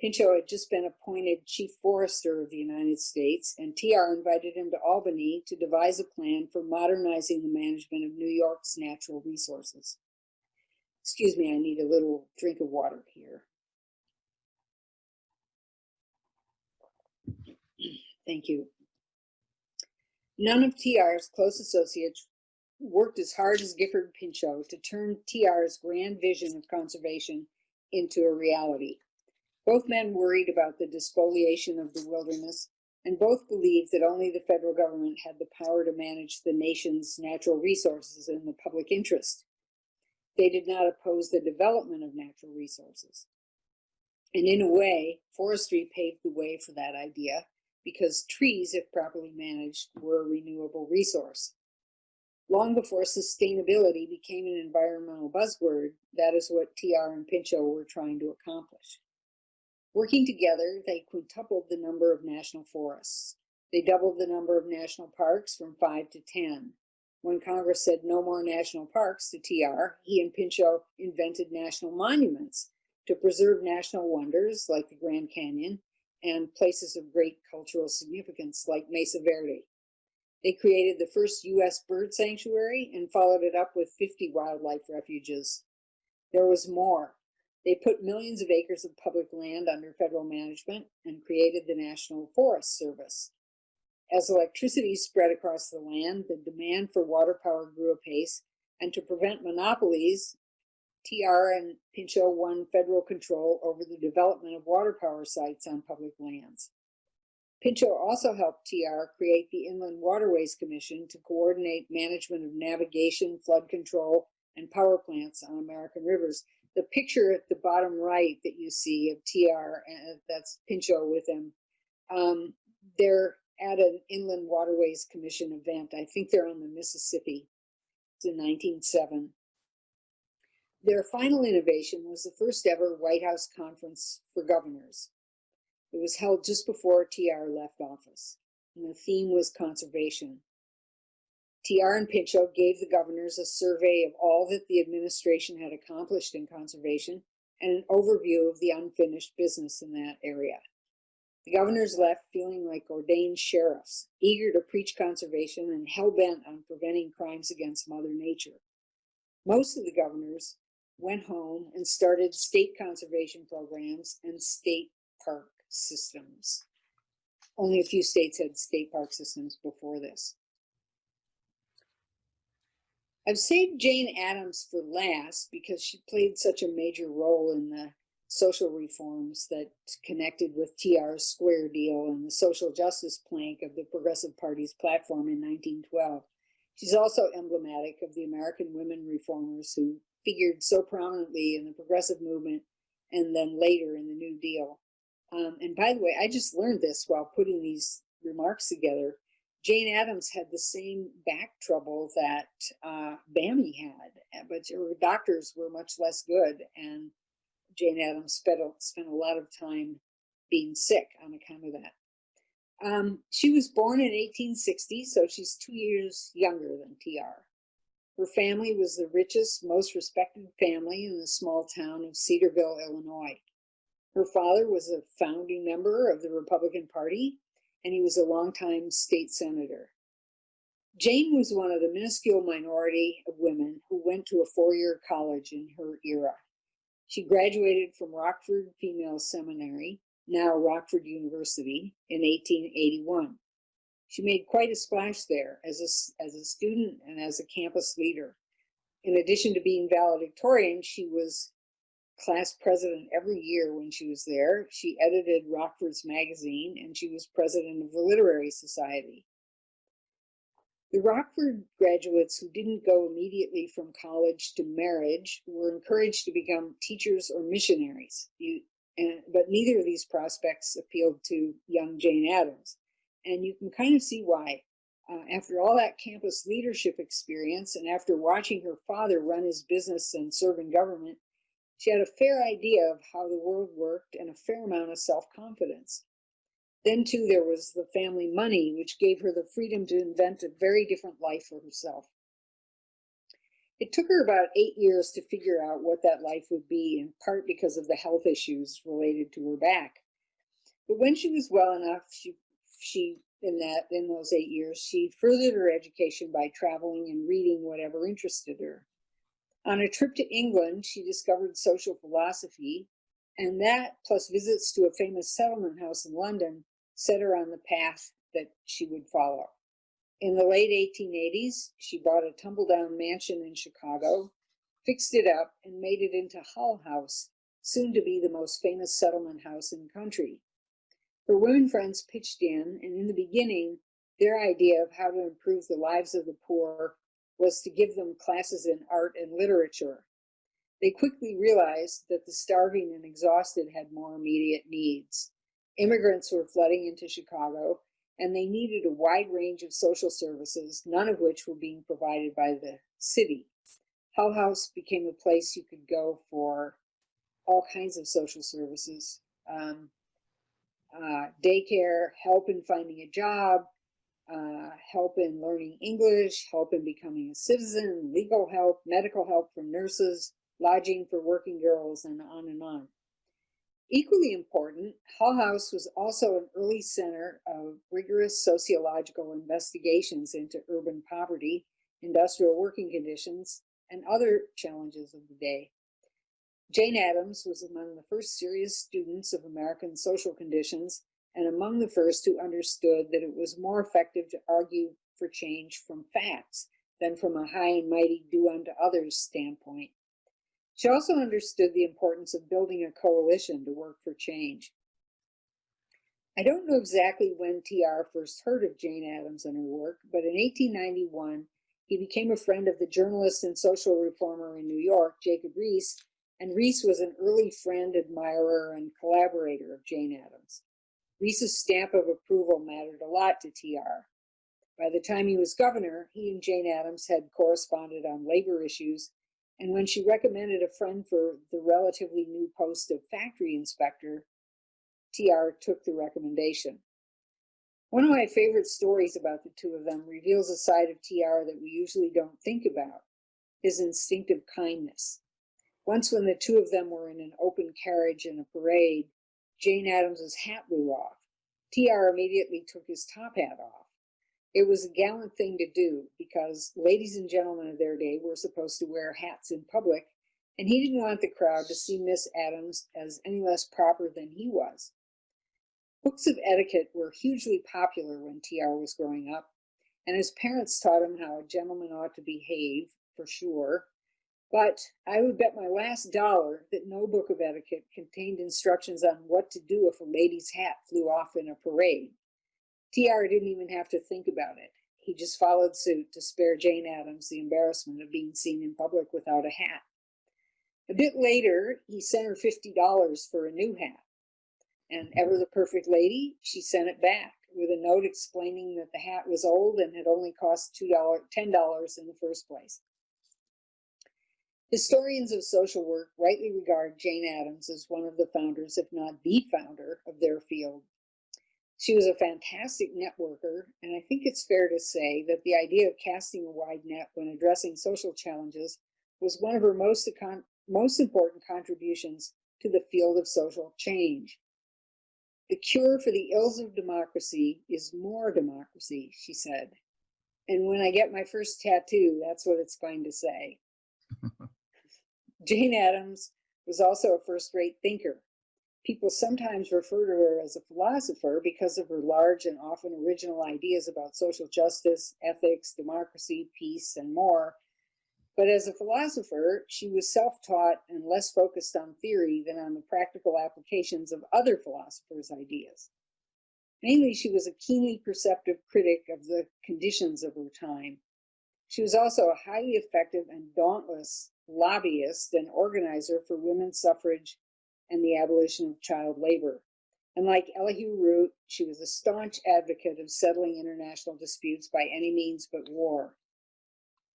Pinchot had just been appointed chief forester of the United States, and TR invited him to Albany to devise a plan for modernizing the management of New York's natural resources. Excuse me, I need a little drink of water here. Thank you. None of TR's close associates worked as hard as Gifford Pinchot to turn TR's grand vision of conservation into a reality. Both men worried about the despoliation of the wilderness, and both believed that only the federal government had the power to manage the nation's natural resources in the public interest. They did not oppose the development of natural resources. And in a way, forestry paved the way for that idea, because trees, if properly managed, were a renewable resource. Long before sustainability became an environmental buzzword, that is what TR and Pinchot were trying to accomplish. Working together, they quintupled the number of national forests. They doubled the number of national parks from 5 to 10. When Congress said no more national parks to TR, he and Pinchot invented national monuments to preserve national wonders like the Grand Canyon and places of great cultural significance like Mesa Verde. They created the first U.S. bird sanctuary and followed it up with 50 wildlife refuges. There was more. They put millions of acres of public land under federal management and created the National Forest Service. As electricity spread across the land, the demand for water power grew apace, and to prevent monopolies, TR and Pinchot won federal control over the development of water power sites on public lands. Pinchot also helped TR create the Inland Waterways Commission to coordinate management of navigation, flood control, and power plants on American rivers. The picture at the bottom right that you see of TR, that's Pinchot with him, they're at an Inland Waterways Commission event. I think they're on the Mississippi. It's in 1907. Their final innovation was the first ever White House conference for governors. It was held just before TR left office, and the theme was conservation. TR and Pinchot gave the governors a survey of all that the administration had accomplished in conservation and an overview of the unfinished business in that area. The governors left feeling like ordained sheriffs, eager to preach conservation and hell-bent on preventing crimes against Mother Nature. Most of the governors went home and started state conservation programs and state park systems. Only a few states had state park systems before this. I've saved Jane Addams for last because she played such a major role in the social reforms that connected with TR's Square Deal and the social justice plank of the Progressive Party's platform in 1912. She's also emblematic of the American women reformers who figured so prominently in the progressive movement and then later in the New Deal. And by the way, I just learned this while putting these remarks together. Jane Addams had the same back trouble that Bammy had, but her doctors were much less good, and Jane Addams spent a lot of time being sick on account of that. She was born in 1860, so she's 2 years younger than TR. Her family was the richest, most respected family in the small town of Cedarville, Illinois. Her father was a founding member of the Republican Party, and he was a longtime state senator. Jane was one of the minuscule minority of women who went to a four-year college in her era. She graduated from Rockford Female Seminary, now Rockford University, in 1881. She made quite a splash there as a student and as a campus leader. In addition to being valedictorian, she was class president every year when she was there. She edited Rockford's magazine, and she was president of the Literary Society. The Rockford graduates who didn't go immediately from college to marriage were encouraged to become teachers or missionaries, but neither of these prospects appealed to young Jane Addams. And you can kind of see why. After all that campus leadership experience, and after watching her father run his business and serve in government, she had a fair idea of how the world worked and a fair amount of self-confidence. Then, too, there was the family money, which gave her the freedom to invent a very different life for herself. It took her about 8 years to figure out what that life would be, in part because of the health issues related to her back. But when she was well enough, in those 8 years, she furthered her education by traveling and reading whatever interested her. On a trip to England, she discovered social philosophy, and that, plus visits to a famous settlement house in London, set her on the path that she would follow. In the late 1880s, she bought a tumble-down mansion in Chicago, fixed it up, and made it into Hull House, soon to be the most famous settlement house in the country. Her women friends pitched in, and in the beginning, their idea of how to improve the lives of the poor was to give them classes in art and literature. They quickly realized that the starving and exhausted had more immediate needs. Immigrants were flooding into Chicago, and they needed a wide range of social services, none of which were being provided by the city. Hull House became a place you could go for all kinds of social services. Daycare, help in finding a job, help in learning English, help in becoming a citizen, legal help, medical help from nurses, lodging for working girls, and on and on. Equally important, Hull House was also an early center of rigorous sociological investigations into urban poverty, industrial working conditions, and other challenges of the day. Jane Addams was among the first serious students of American social conditions and among the first who understood that it was more effective to argue for change from facts than from a high and mighty do unto others standpoint. She also understood the importance of building a coalition to work for change. I don't know exactly when TR first heard of Jane Addams and her work, but in 1891, he became a friend of the journalist and social reformer in New York, Jacob Riis, and Riis was an early friend, admirer, and collaborator of Jane Addams. Riis's stamp of approval mattered a lot to TR. By the time he was governor, he and Jane Addams had corresponded on labor issues, and when she recommended a friend for the relatively new post of factory inspector, TR took the recommendation. One of my favorite stories about the two of them reveals a side of TR that we usually don't think about, his instinctive kindness. Once when the two of them were in an open carriage in a parade, Jane Addams's hat blew off. TR immediately took his top hat off. It was a gallant thing to do because ladies and gentlemen of their day were supposed to wear hats in public, and he didn't want the crowd to see Miss Addams as any less proper than he was. Books of etiquette were hugely popular when TR was growing up, and his parents taught him how a gentleman ought to behave, for sure. But I would bet my last dollar that no book of etiquette contained instructions on what to do if a lady's hat flew off in a parade. TR didn't even have to think about it. He just followed suit to spare Jane Addams the embarrassment of being seen in public without a hat. A bit later, he sent her $50 for a new hat. And ever the perfect lady, she sent it back with a note explaining that the hat was old and had only cost $10 in the first place. Historians of social work rightly regard Jane Addams as one of the founders, if not the founder, of their field. She was a fantastic networker, and I think it's fair to say that the idea of casting a wide net when addressing social challenges was one of her most important contributions to the field of social change. The cure for the ills of democracy is more democracy, she said. And when I get my first tattoo, that's what it's going to say. Jane Addams was also a first-rate thinker. People sometimes refer to her as a philosopher because of her large and often original ideas about social justice, ethics, democracy, peace, and more. But as a philosopher, she was self-taught and less focused on theory than on the practical applications of other philosophers' ideas. Mainly, she was a keenly perceptive critic of the conditions of her time. She was also a highly effective and dauntless lobbyist and organizer for women's suffrage and the abolition of child labor. And like Elihu Root, she was a staunch advocate of settling international disputes by any means but war.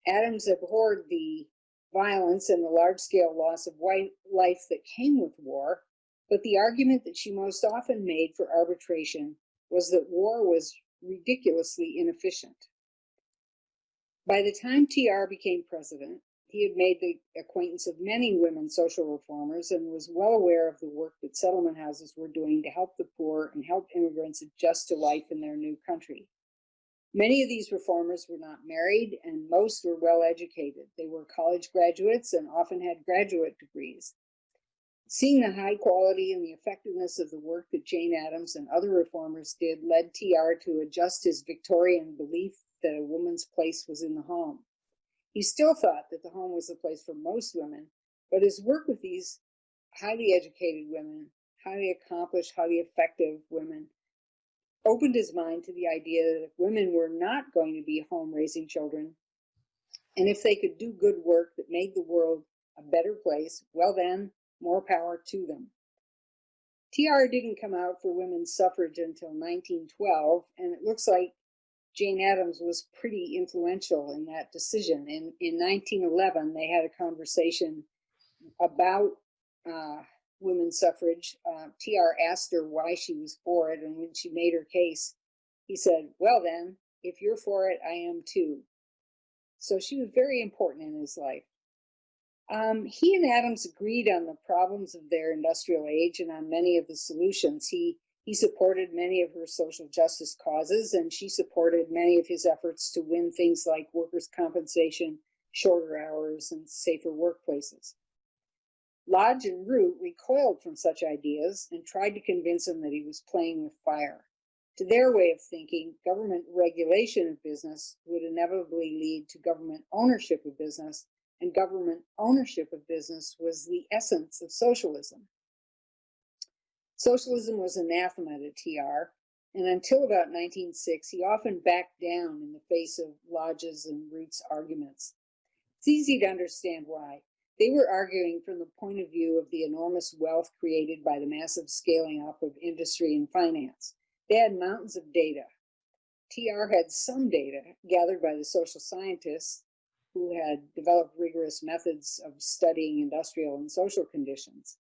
Addams abhorred the violence and the large-scale loss of life that came with war, but the argument that she most often made for arbitration was that war was ridiculously inefficient. By the time TR became president, he had made the acquaintance of many women social reformers and was well aware of the work that settlement houses were doing to help the poor and help immigrants adjust to life in their new country. Many of these reformers were not married, and most were well educated. They were college graduates and often had graduate degrees. Seeing the high quality and the effectiveness of the work that Jane Addams and other reformers did led TR to adjust his Victorian belief that a woman's place was in the home. He still thought that the home was the place for most women, but his work with these highly educated women, highly accomplished, highly effective women, opened his mind to the idea that if women were not going to be home raising children, and if they could do good work that made the world a better place, well then, more power to them. TR didn't come out for women's suffrage until 1912, and it looks like Jane Addams was pretty influential in that decision. In 1911, they had a conversation about women's suffrage. TR asked her why she was for it, and when she made her case, he said, well then, if you're for it, I am too. So she was very important in his life. He and Addams agreed on the problems of their industrial age and on many of the solutions. He supported many of her social justice causes, and she supported many of his efforts to win things like workers' compensation, shorter hours, and safer workplaces. Lodge and Root recoiled from such ideas and tried to convince him that he was playing with fire. To their way of thinking, government regulation of business would inevitably lead to government ownership of business, and government ownership of business was the essence of socialism. Socialism was anathema to TR, and until about 1906, he often backed down in the face of Lodge's and Root's arguments. It's easy to understand why. They were arguing from the point of view of the enormous wealth created by the massive scaling up of industry and finance. They had mountains of data. TR had some data gathered by the social scientists who had developed rigorous methods of studying industrial and social conditions.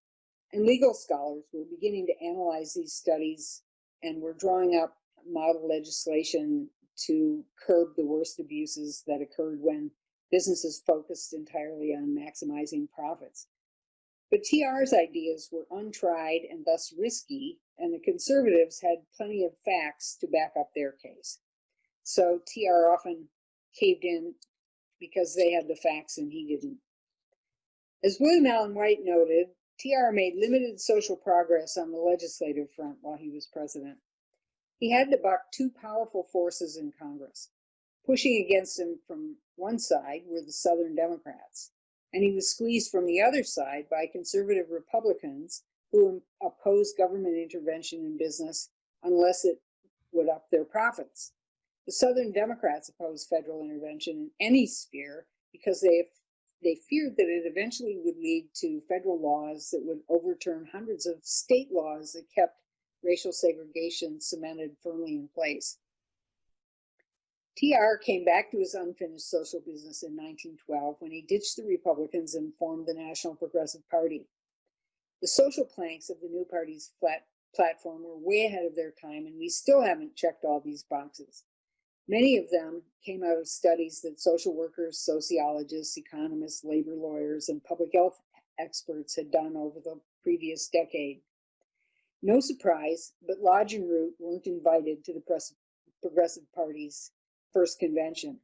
And legal scholars were beginning to analyze these studies and were drawing up model legislation to curb the worst abuses that occurred when businesses focused entirely on maximizing profits. But TR's ideas were untried and thus risky, and the conservatives had plenty of facts to back up their case. So TR often caved in because they had the facts and he didn't. As William Allen White noted, TR made limited social progress on the legislative front while he was president. He had to buck two powerful forces in Congress. Pushing against him from one side were the Southern Democrats, and he was squeezed from the other side by conservative Republicans who opposed government intervention in business unless it would up their profits. The Southern Democrats opposed federal intervention in any sphere because they feared that it eventually would lead to federal laws that would overturn hundreds of state laws that kept racial segregation cemented firmly in place. TR came back to his unfinished social business in 1912 when he ditched the Republicans and formed the National Progressive Party. The social planks of the new party's platform were way ahead of their time, and we still haven't checked all these boxes. Many of them came out of studies that social workers, sociologists, economists, labor lawyers, and public health experts had done over the previous decade. No surprise, but Lodge and Root weren't invited to the Progressive Party's first convention.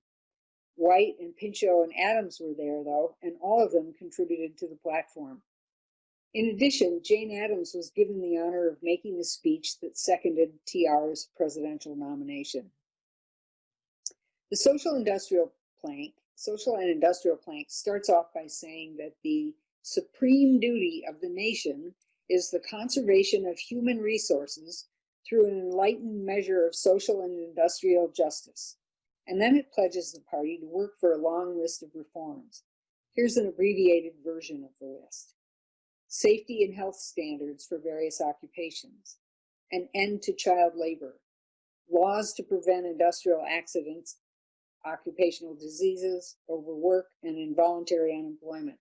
White and Pinchot and Addams were there, though, and all of them contributed to the platform. In addition, Jane Addams was given the honor of making the speech that seconded TR's presidential nomination. The social and industrial plank starts off by saying that the supreme duty of the nation is the conservation of human resources through an enlightened measure of social and industrial justice. And then it pledges the party to work for a long list of reforms. Here's an abbreviated version of the list. Safety and health standards for various occupations, an end to child labor, laws to prevent industrial accidents, occupational diseases, overwork, and involuntary unemployment,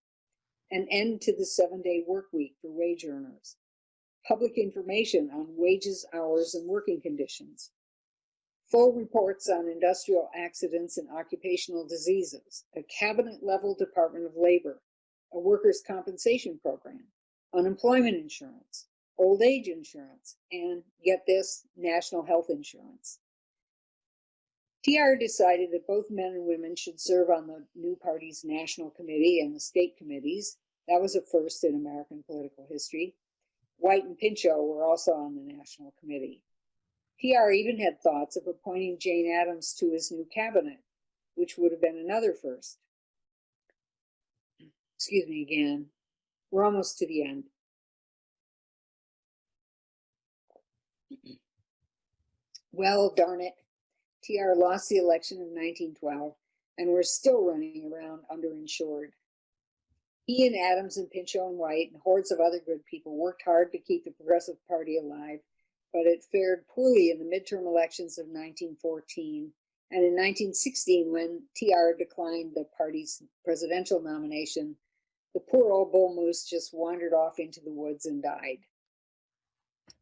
an end to the 7-day work week for wage earners, public information on wages, hours, and working conditions, full reports on industrial accidents and occupational diseases, a cabinet-level Department of Labor, a workers' compensation program, unemployment insurance, old age insurance, and, get this, national health insurance. TR decided that both men and women should serve on the new party's national committee and the state committees. That was a first in American political history. White and Pinchot were also on the national committee. TR even had thoughts of appointing Jane Addams to his new cabinet, which would have been another first. Excuse me again. We're almost to the end. Well, darn it. TR lost the election of 1912, and we're still running around underinsured. He and Addams and Pinchot and White and hordes of other good people worked hard to keep the Progressive Party alive, but it fared poorly in the midterm elections of 1914. And in 1916, when TR declined the party's presidential nomination, the poor old bull moose just wandered off into the woods and died.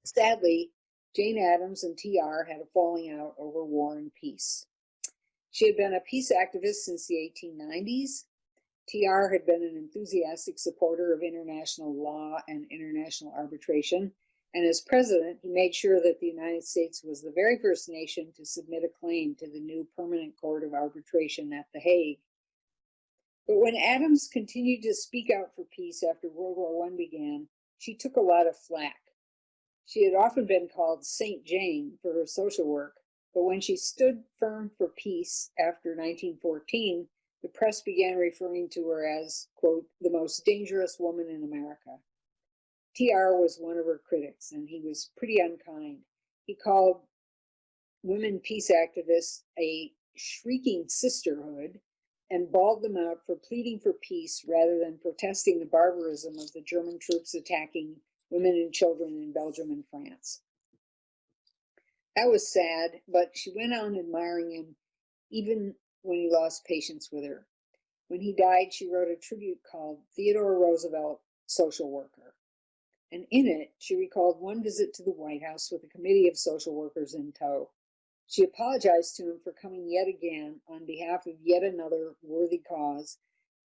Sadly, Jane Addams and TR had a falling out over war and peace. She had been a peace activist since the 1890s, TR had been an enthusiastic supporter of international law and international arbitration, and as president, he made sure that the United States was the very first nation to submit a claim to the new Permanent Court of Arbitration at The Hague. But when Addams continued to speak out for peace after World War I began, she took a lot of flack. She had often been called Saint Jane for her social work, but when she stood firm for peace after 1914, the press began referring to her as, quote, the most dangerous woman in America. TR was one of her critics, and he was pretty unkind. He called women peace activists a shrieking sisterhood and bawled them out for pleading for peace rather than protesting the barbarism of the German troops attacking women and children in Belgium and France. That was sad, but she went on admiring him even when he lost patience with her. When he died, she wrote a tribute called Theodore Roosevelt, Social Worker. And in it, she recalled one visit to the White House with a committee of social workers in tow. She apologized to him for coming yet again on behalf of yet another worthy cause,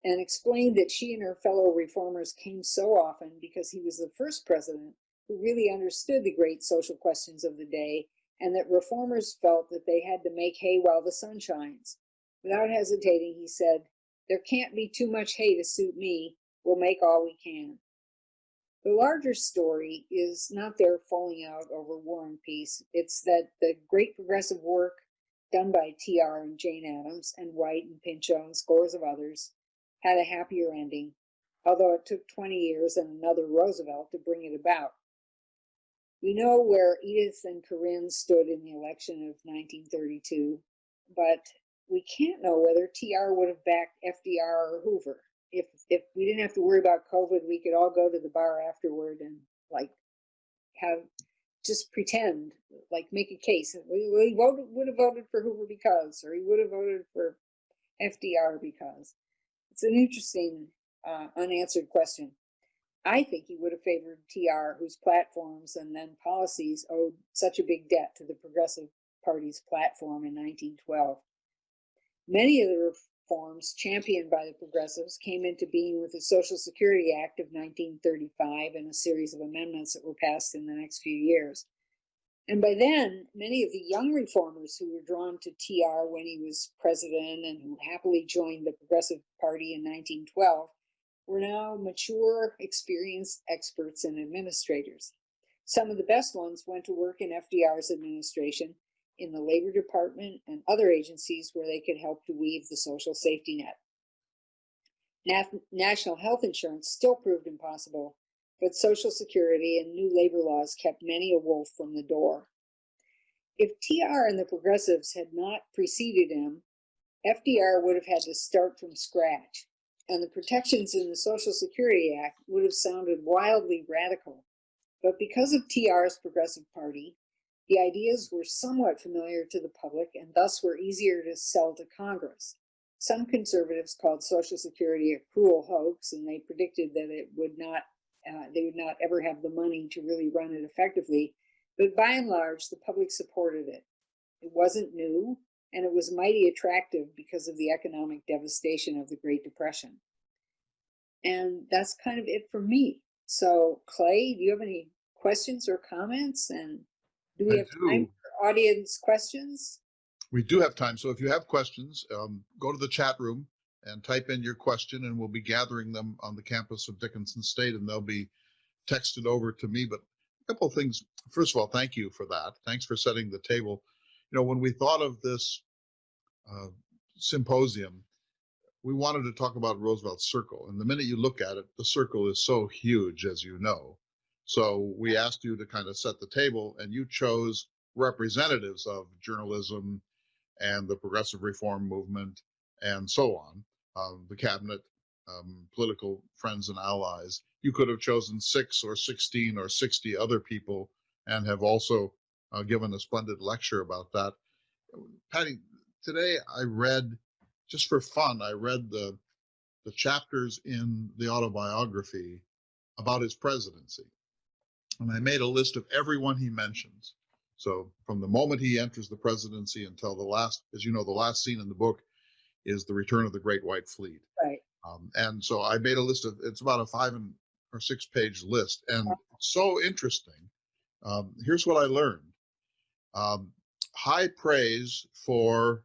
and explained that she and her fellow reformers came so often because he was the first president who really understood the great social questions of the day, and that reformers felt that they had to make hay while the sun shines. Without hesitating, he said, "There can't be too much hay to suit me. We'll make all we can." The larger story is not their falling out over War and Peace. It's that the great progressive work done by TR and Jane Addams and White and Pinchot and scores of others had a happier ending, although it took 20 years and another Roosevelt to bring it about. We know where Edith and Corinne stood in the election of 1932, but we can't know whether TR would have backed FDR or Hoover. If we didn't have to worry about COVID, we could all go to the bar afterward and just pretend, make a case. He would have voted for Hoover because, or he would have voted for FDR because. It's an interesting unanswered question. I think he would have favored TR, whose platforms and then policies owed such a big debt to the Progressive Party's platform in 1912. Many of the reforms championed by the Progressives came into being with the Social Security Act of 1935 and a series of amendments that were passed in the next few years. And by then, many of the young reformers who were drawn to TR when he was president and who happily joined the Progressive Party in 1912 were now mature, experienced experts and administrators. Some of the best ones went to work in FDR's administration, in the Labor Department and other agencies where they could help to weave the social safety net. National health insurance still proved impossible, but Social Security and new labor laws kept many a wolf from the door. If TR and the Progressives had not preceded him, FDR would have had to start from scratch, and the protections in the Social Security Act would have sounded wildly radical. But because of TR's Progressive Party, the ideas were somewhat familiar to the public and thus were easier to sell to Congress. Some conservatives called Social Security a cruel hoax, and they predicted that they would not ever have the money to really run it effectively. But by and large, the public supported it. It wasn't new, and it was mighty attractive because of the economic devastation of the Great Depression. And that's kind of it for me. So, Clay, do you have any questions or comments? And do we have time for audience questions? We do have time. So if you have questions, go to the chat room and type in your question, and we'll be gathering them on the campus of Dickinson State, and they'll be texted over to me. But a couple of things. First of all, thank you for that. Thanks for setting the table. You know, when we thought of this symposium, we wanted to talk about Roosevelt's circle. And the minute you look at it, the circle is so huge, as you know. So we asked you to kind of set the table, and you chose representatives of journalism and the progressive reform movement and so on, the cabinet, political friends and allies. You could have chosen 6 or 16 or 60 other people and have also given a splendid lecture about that. Patty, today I read, just for fun, I read the chapters in the autobiography about his presidency. And I made a list of everyone he mentions. So from the moment he enters the presidency until the last, as you know, the last scene in the book is the return of the Great White Fleet. Right. And so I made a list of, it's about a or 6 page list, and it's so interesting. Here's what I learned. High praise for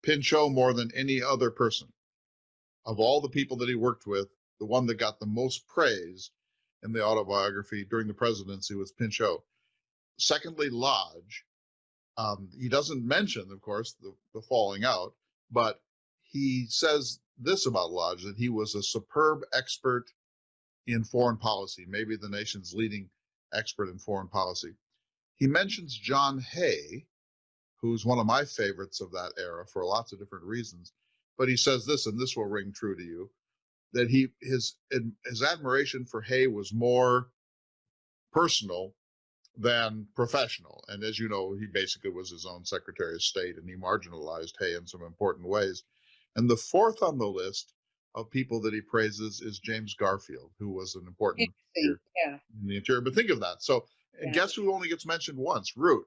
Pinchot more than any other person. Of all the people that he worked with, the one that got the most praise in the autobiography during the presidency was Pinchot. Secondly, Lodge. He doesn't mention, of course, the falling out, but he says this about Lodge, that he was a superb expert in foreign policy, maybe the nation's leading expert in foreign policy. He mentions John Hay, who's one of my favorites of that era for lots of different reasons. But he says this, and this will ring true to you, that his admiration for Hay was more personal than professional. And as you know, he basically was his own Secretary of State, and he marginalized Hay in some important ways. And the fourth on the list of people that he praises is James Garfield, who was an important figure in the interior. But think of that. So, and guess who only gets mentioned once? Root.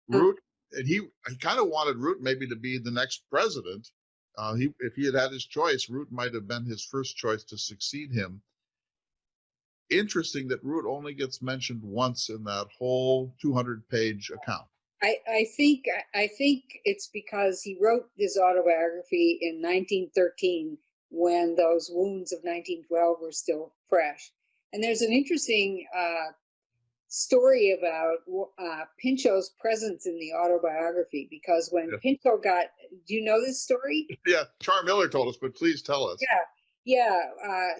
Root, and he kind of wanted Root maybe to be the next president. If he had had his choice, Root might have been his first choice to succeed him. Interesting that Root only gets mentioned once in that whole 200-page account. I think it's because he wrote his autobiography in 1913 when those wounds of 1912 were still fresh. And there's an interesting story about Pinchot's presence in the autobiography, because when Pinchot got, do you know this story? Yeah, Char Miller told us, but please tell us.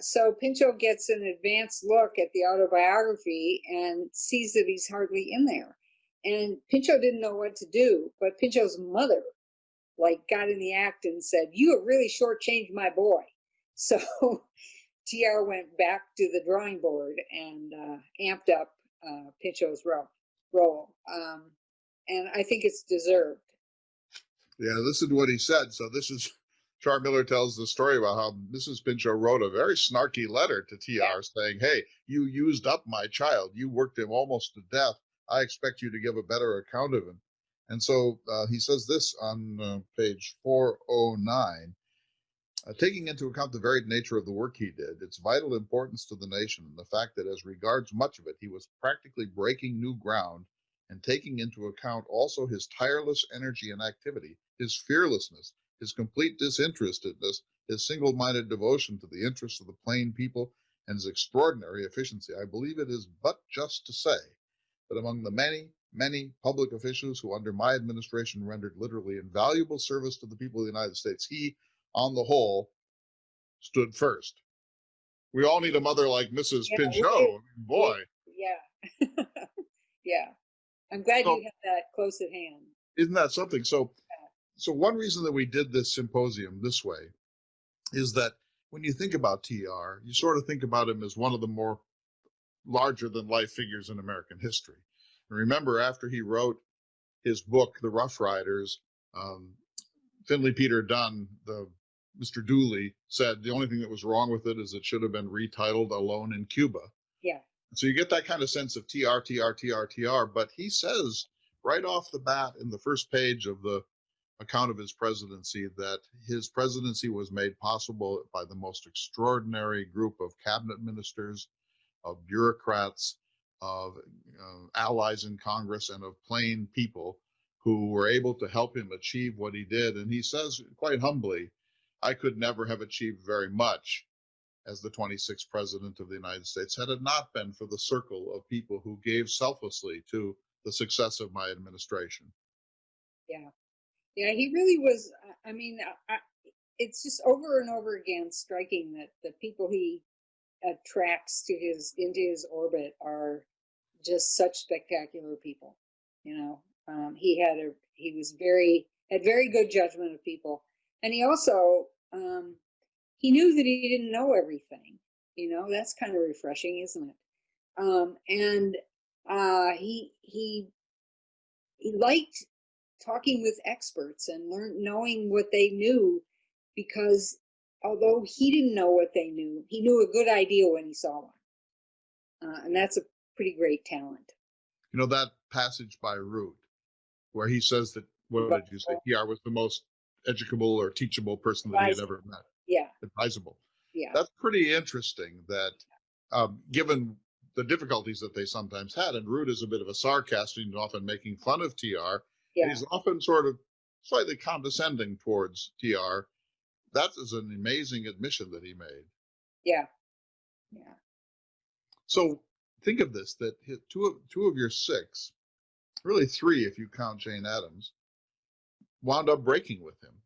So Pinchot gets an advanced look at the autobiography and sees that he's hardly in there. And Pinchot didn't know what to do, but Pinchot's mother got in the act and said, "You have really shortchanged my boy." So TR went back to the drawing board and amped up Pinchot's role. And I think it's deserved. Yeah, listen to what he said. So this is, Char Miller tells the story about how Mrs. Pinchot wrote a very snarky letter to TR saying, "Hey, you used up my child. You worked him almost to death. I expect you to give a better account of him." And so he says this on page 409. Taking into account the varied nature of the work he did, its vital importance to the nation, and the fact that as regards much of it, he was practically breaking new ground, and taking into account also his tireless energy and activity, his fearlessness, his complete disinterestedness, his single-minded devotion to the interests of the plain people, and his extraordinary efficiency, I believe it is but just to say that among the many, many public officials who under my administration rendered literally invaluable service to the people of the United States, he, on the whole, stood first. We all need a mother like Mrs. Pinchot. Boy. Yeah. Yeah. I'm glad you had that close at hand. Isn't that something? So one reason that we did this symposium this way is that when you think about TR, you sort of think about him as one of the more larger than life figures in American history. And remember, after he wrote his book, The Rough Riders, Finley Peter Dunn, Mr. Dooley, said the only thing that was wrong with it is it should have been retitled Alone in Cuba. Yeah. So you get that kind of sense of TR, but he says right off the bat in the first page of the account of his presidency that his presidency was made possible by the most extraordinary group of cabinet ministers, of bureaucrats, of allies in Congress, and of plain people who were able to help him achieve what he did. And he says quite humbly, "I could never have achieved very much as the 26th president of the United States had it not been for the circle of people who gave selflessly to the success of my administration." Yeah. Yeah, he really was. I mean, it's just over and over again striking that the people he attracts into his orbit are just such spectacular people. You know, he had very good judgment of people, and he also he knew that he didn't know everything. You know, that's kind of refreshing, isn't it? And he liked talking with experts and knowing what they knew, because although he didn't know what they knew, he knew a good idea when he saw one. And that's a pretty great talent. You know, that passage by Root, where he says that, what did you say? TR was the most educable or teachable person that he had ever met. Yeah. Advisable. Yeah. That's pretty interesting that given the difficulties that they sometimes had, and Root is a bit of a sarcastic and often making fun of TR, Yeah. and he's often sort of slightly condescending towards TR. That is an amazing admission that he made. Yeah. Yeah. So think of this, that two of your six, really three if you count Jane Addams, wound up breaking with him.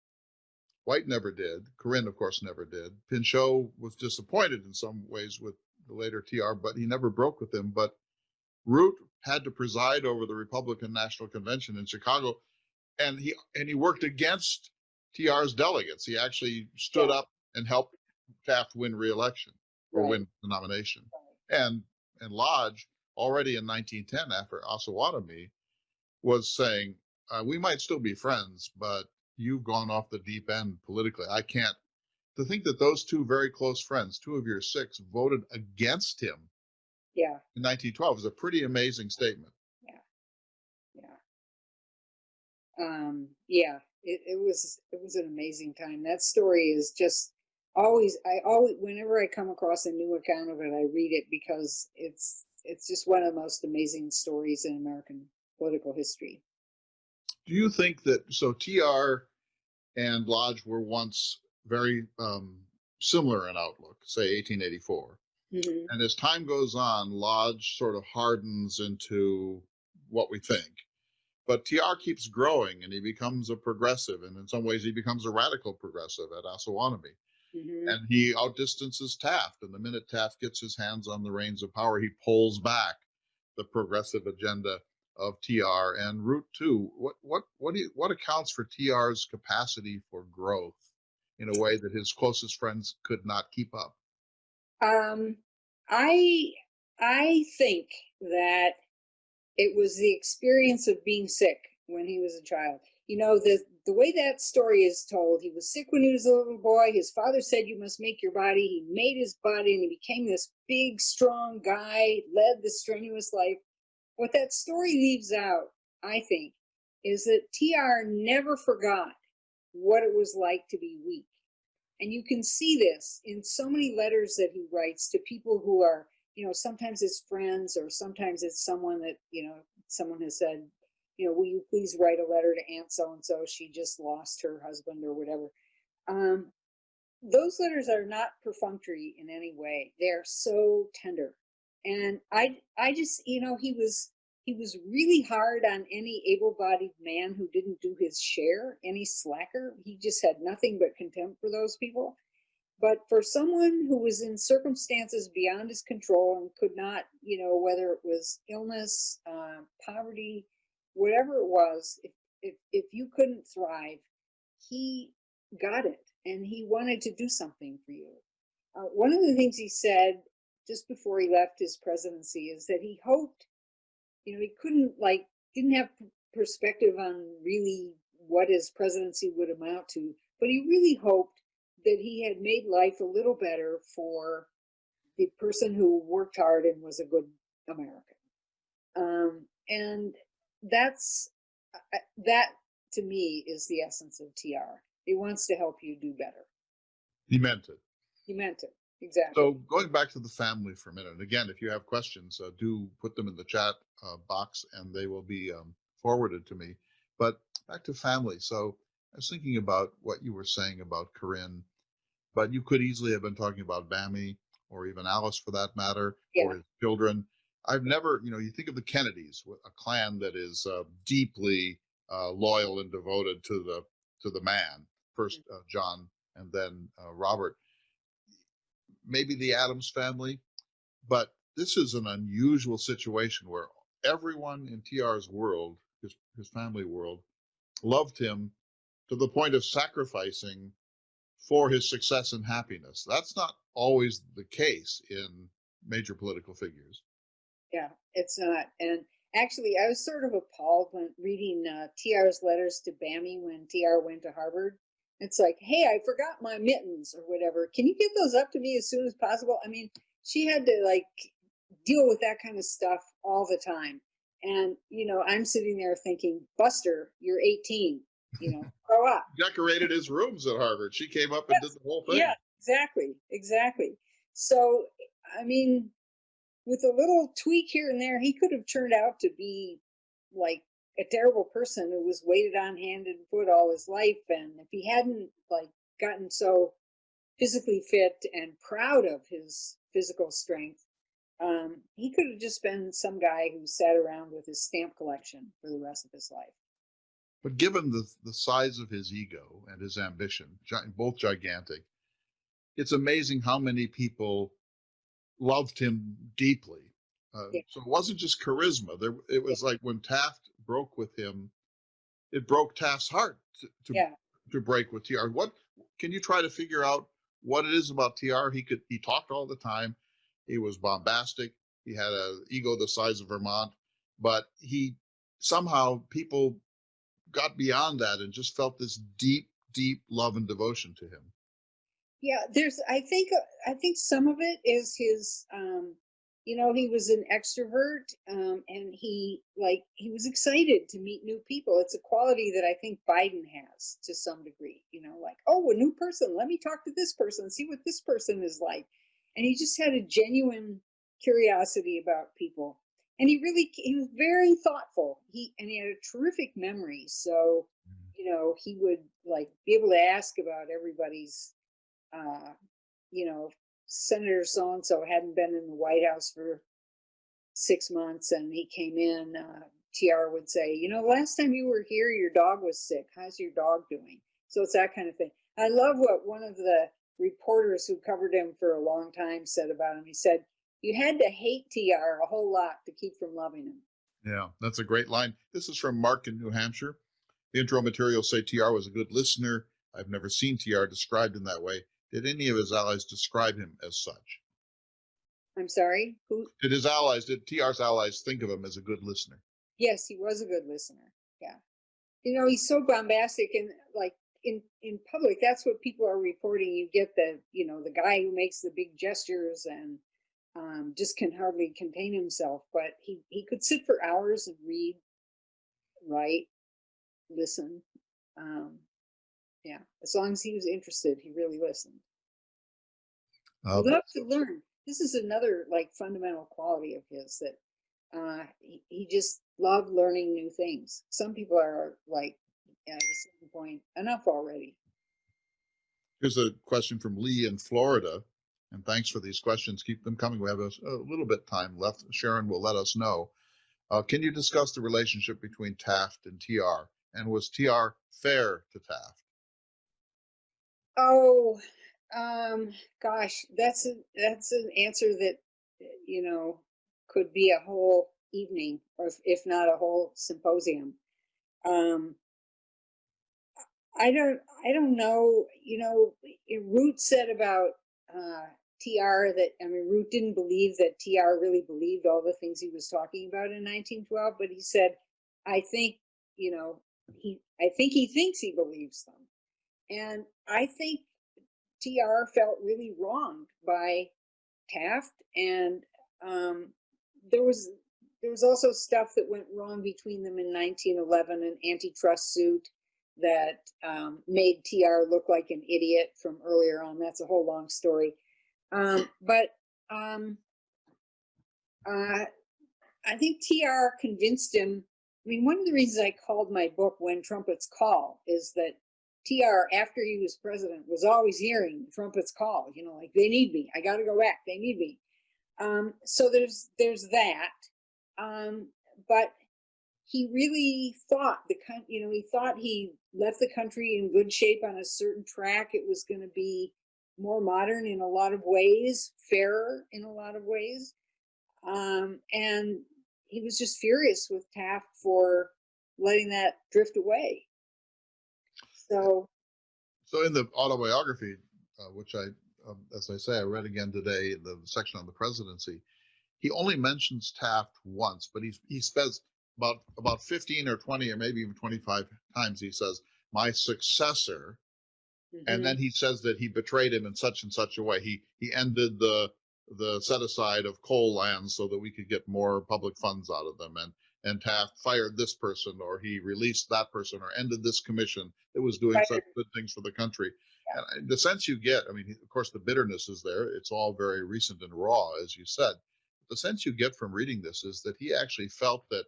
White never did. Corinne, of course, never did. Pinchot was disappointed in some ways with the later TR, but he never broke with him. But Root had to preside over the Republican National Convention in Chicago, and he worked against TR's delegates. He actually stood up and helped Taft win re-election or win the nomination. And Lodge, already in 1910, after Osawatomie, was saying, we might still be friends, but you've gone off the deep end politically. I can't. To think that those two very close friends, two of your six, voted against him in 1912 is a pretty amazing statement. It was an amazing time. That story is just always whenever I come across a new account of it, I read it because it's just one of the most amazing stories in American political history. Do you think that, so TR and Lodge were once very similar in outlook, say 1884. Mm-hmm. And as time goes on, Lodge sort of hardens into what we think. But TR keeps growing and he becomes a progressive. And in some ways, he becomes a radical progressive at Osawatomie. Mm-hmm. And he outdistances Taft. And the minute Taft gets his hands on the reins of power, he pulls back the progressive agenda of TR and Root too. What accounts for TR's capacity for growth in a way that his closest friends could not keep up? I think that it was the experience of being sick when he was a child. You know, the way that story is told, he was sick when he was a little boy. His father said, you must make your body. He made his body and he became this big, strong guy, led the strenuous life. What that story leaves out, I think, is that TR never forgot what it was like to be weak. And you can see this in so many letters that he writes to people who are, you know, sometimes it's friends or sometimes it's someone that, you know, someone has said, you know, will you please write a letter to Aunt so-and-so? She just lost her husband or whatever. Those letters are not perfunctory in any way. They're so tender. And I just, you know, he was really hard on any able-bodied man who didn't do his share, any slacker. He just had nothing but contempt for those people. But for someone who was in circumstances beyond his control and could not, you know, whether it was illness, poverty, whatever it was, if you couldn't thrive, he got it and he wanted to do something for you. One of the things he said just before he left his presidency is that he hoped, you know, he didn't have perspective on really what his presidency would amount to, but he really hoped that he had made life a little better for the person who worked hard and was a good American. And that to me is the essence of TR. He wants to help you do better. He meant it. He meant it. Exactly. So going back to the family for a minute, and again, if you have questions, do put them in the chat box and they will be forwarded to me. But back to family. So I was thinking about what you were saying about Corinne, but you could easily have been talking about Bammy or even Alice for that matter, or his children. I've never, you know, you think of the Kennedys, a clan that is deeply loyal and devoted to the man, first John and then Robert. Maybe the Addams family, but this is an unusual situation where everyone in TR's world, his family world, loved him to the point of sacrificing for his success and happiness. That's not always the case in major political figures. Yeah, it's not. And actually, I was sort of appalled when reading TR's letters to Bammy when TR went to Harvard. It's like, hey, I forgot my mittens or whatever. Can you get those up to me as soon as possible? I mean, she had to like deal with that kind of stuff all the time. And, you know, I'm sitting there thinking, Buster, you're 18, you know, grow up. Decorated his rooms at Harvard. She came up and did the whole thing. Yeah, Exactly. So, I mean, with a little tweak here and there, he could have turned out to be like a terrible person who was waited on hand and foot all his life. And if he hadn't like gotten so physically fit and proud of his physical strength, he could have just been some guy who sat around with his stamp collection for the rest of his life. But given the size of his ego and his ambition, both gigantic, it's amazing how many people loved him deeply. Yeah. So it wasn't just charisma. It was like when Taft broke with him, it broke Taft's heart to break with TR. What can you try to figure out what it is about TR? He talked all the time. He was bombastic. He had an ego the size of Vermont, but he somehow people got beyond that and just felt this deep love and devotion to him. Yeah, I think some of it is his, he was an extrovert, and he was excited to meet new people. It's a quality that I think Biden has to some degree, like, oh, a new person, let me talk to this person, see what this person is like. And he just had a genuine curiosity about people. And he was very thoughtful. He had a terrific memory. So, he would like be able to ask about everybody's, Senator so-and-so hadn't been in the White House for 6 months and he came in, TR would say, last time you were here, your dog was sick. How's your dog doing? So it's that kind of thing. I love what one of the reporters who covered him for a long time said about him. He said, you had to hate TR a whole lot to keep from loving him. Yeah, that's a great line. This is from Mark in New Hampshire. The intro materials say TR was a good listener. I've never seen TR described in that way. Did any of his allies describe him as such? I'm sorry, who? Did TR's allies think of him as a good listener? Yes, he was a good listener. Yeah. He's so bombastic and like in public, that's what people are reporting. You get the guy who makes the big gestures and just can hardly contain himself, but he could sit for hours and read, write, listen. Yeah, as long as he was interested, he really listened. He loved to learn. This is another like fundamental quality of his that he just loved learning new things. Some people are like at a certain point, enough already. Here's a question from Lee in Florida, and thanks for these questions. Keep them coming. We have a little bit time left. Sharon will let us know. Can you discuss the relationship between Taft and TR? And was TR fair to Taft? Oh, gosh, that's an answer that could be a whole evening, or if not a whole symposium. I don't know. Root said about TR that Root didn't believe that TR really believed all the things he was talking about in 1912, but he said, I think he thinks he believes them. And I think TR felt really wronged by Taft, and there was also stuff that went wrong between them in 1911, an antitrust suit that made TR look like an idiot from earlier on. That's a whole long story. But I think TR convinced him. One of the reasons I called my book When Trumpets Call is that TR, after he was president, was always hearing the trumpets call, like, they need me. I got to go back. They need me. So there's that. But he really thought he thought he left the country in good shape on a certain track. It was going to be more modern in a lot of ways, fairer in a lot of ways. And he was just furious with Taft for letting that drift away. So in the autobiography, which as I say, I read again today, the section on the presidency, he only mentions Taft once, but he spends about 15 or 20 or maybe even 25 times he says, my successor. Mm-hmm. And then he says that he betrayed him in such and such a way. He ended the set aside of coal lands so that we could get more public funds out of them. and Taft fired this person, or he released that person, or ended this commission that was doing such good things for the country. And the sense you get, I mean, of course, the bitterness is there. It's all very recent and raw, as you said. The sense you get from reading this is that he actually felt that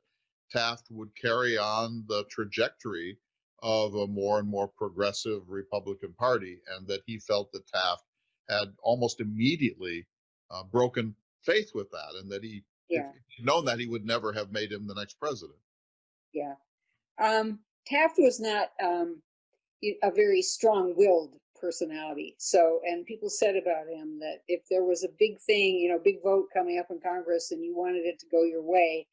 Taft would carry on the trajectory of a more and more progressive Republican Party, and that he felt that Taft had almost immediately broken faith with that, and that he, if he'd known that, he would never have made him the next president. Yeah. Taft was not a very strong-willed personality. So, and people said about him that if there was a big thing, you know, big vote coming up in Congress, and you wanted it to go your way,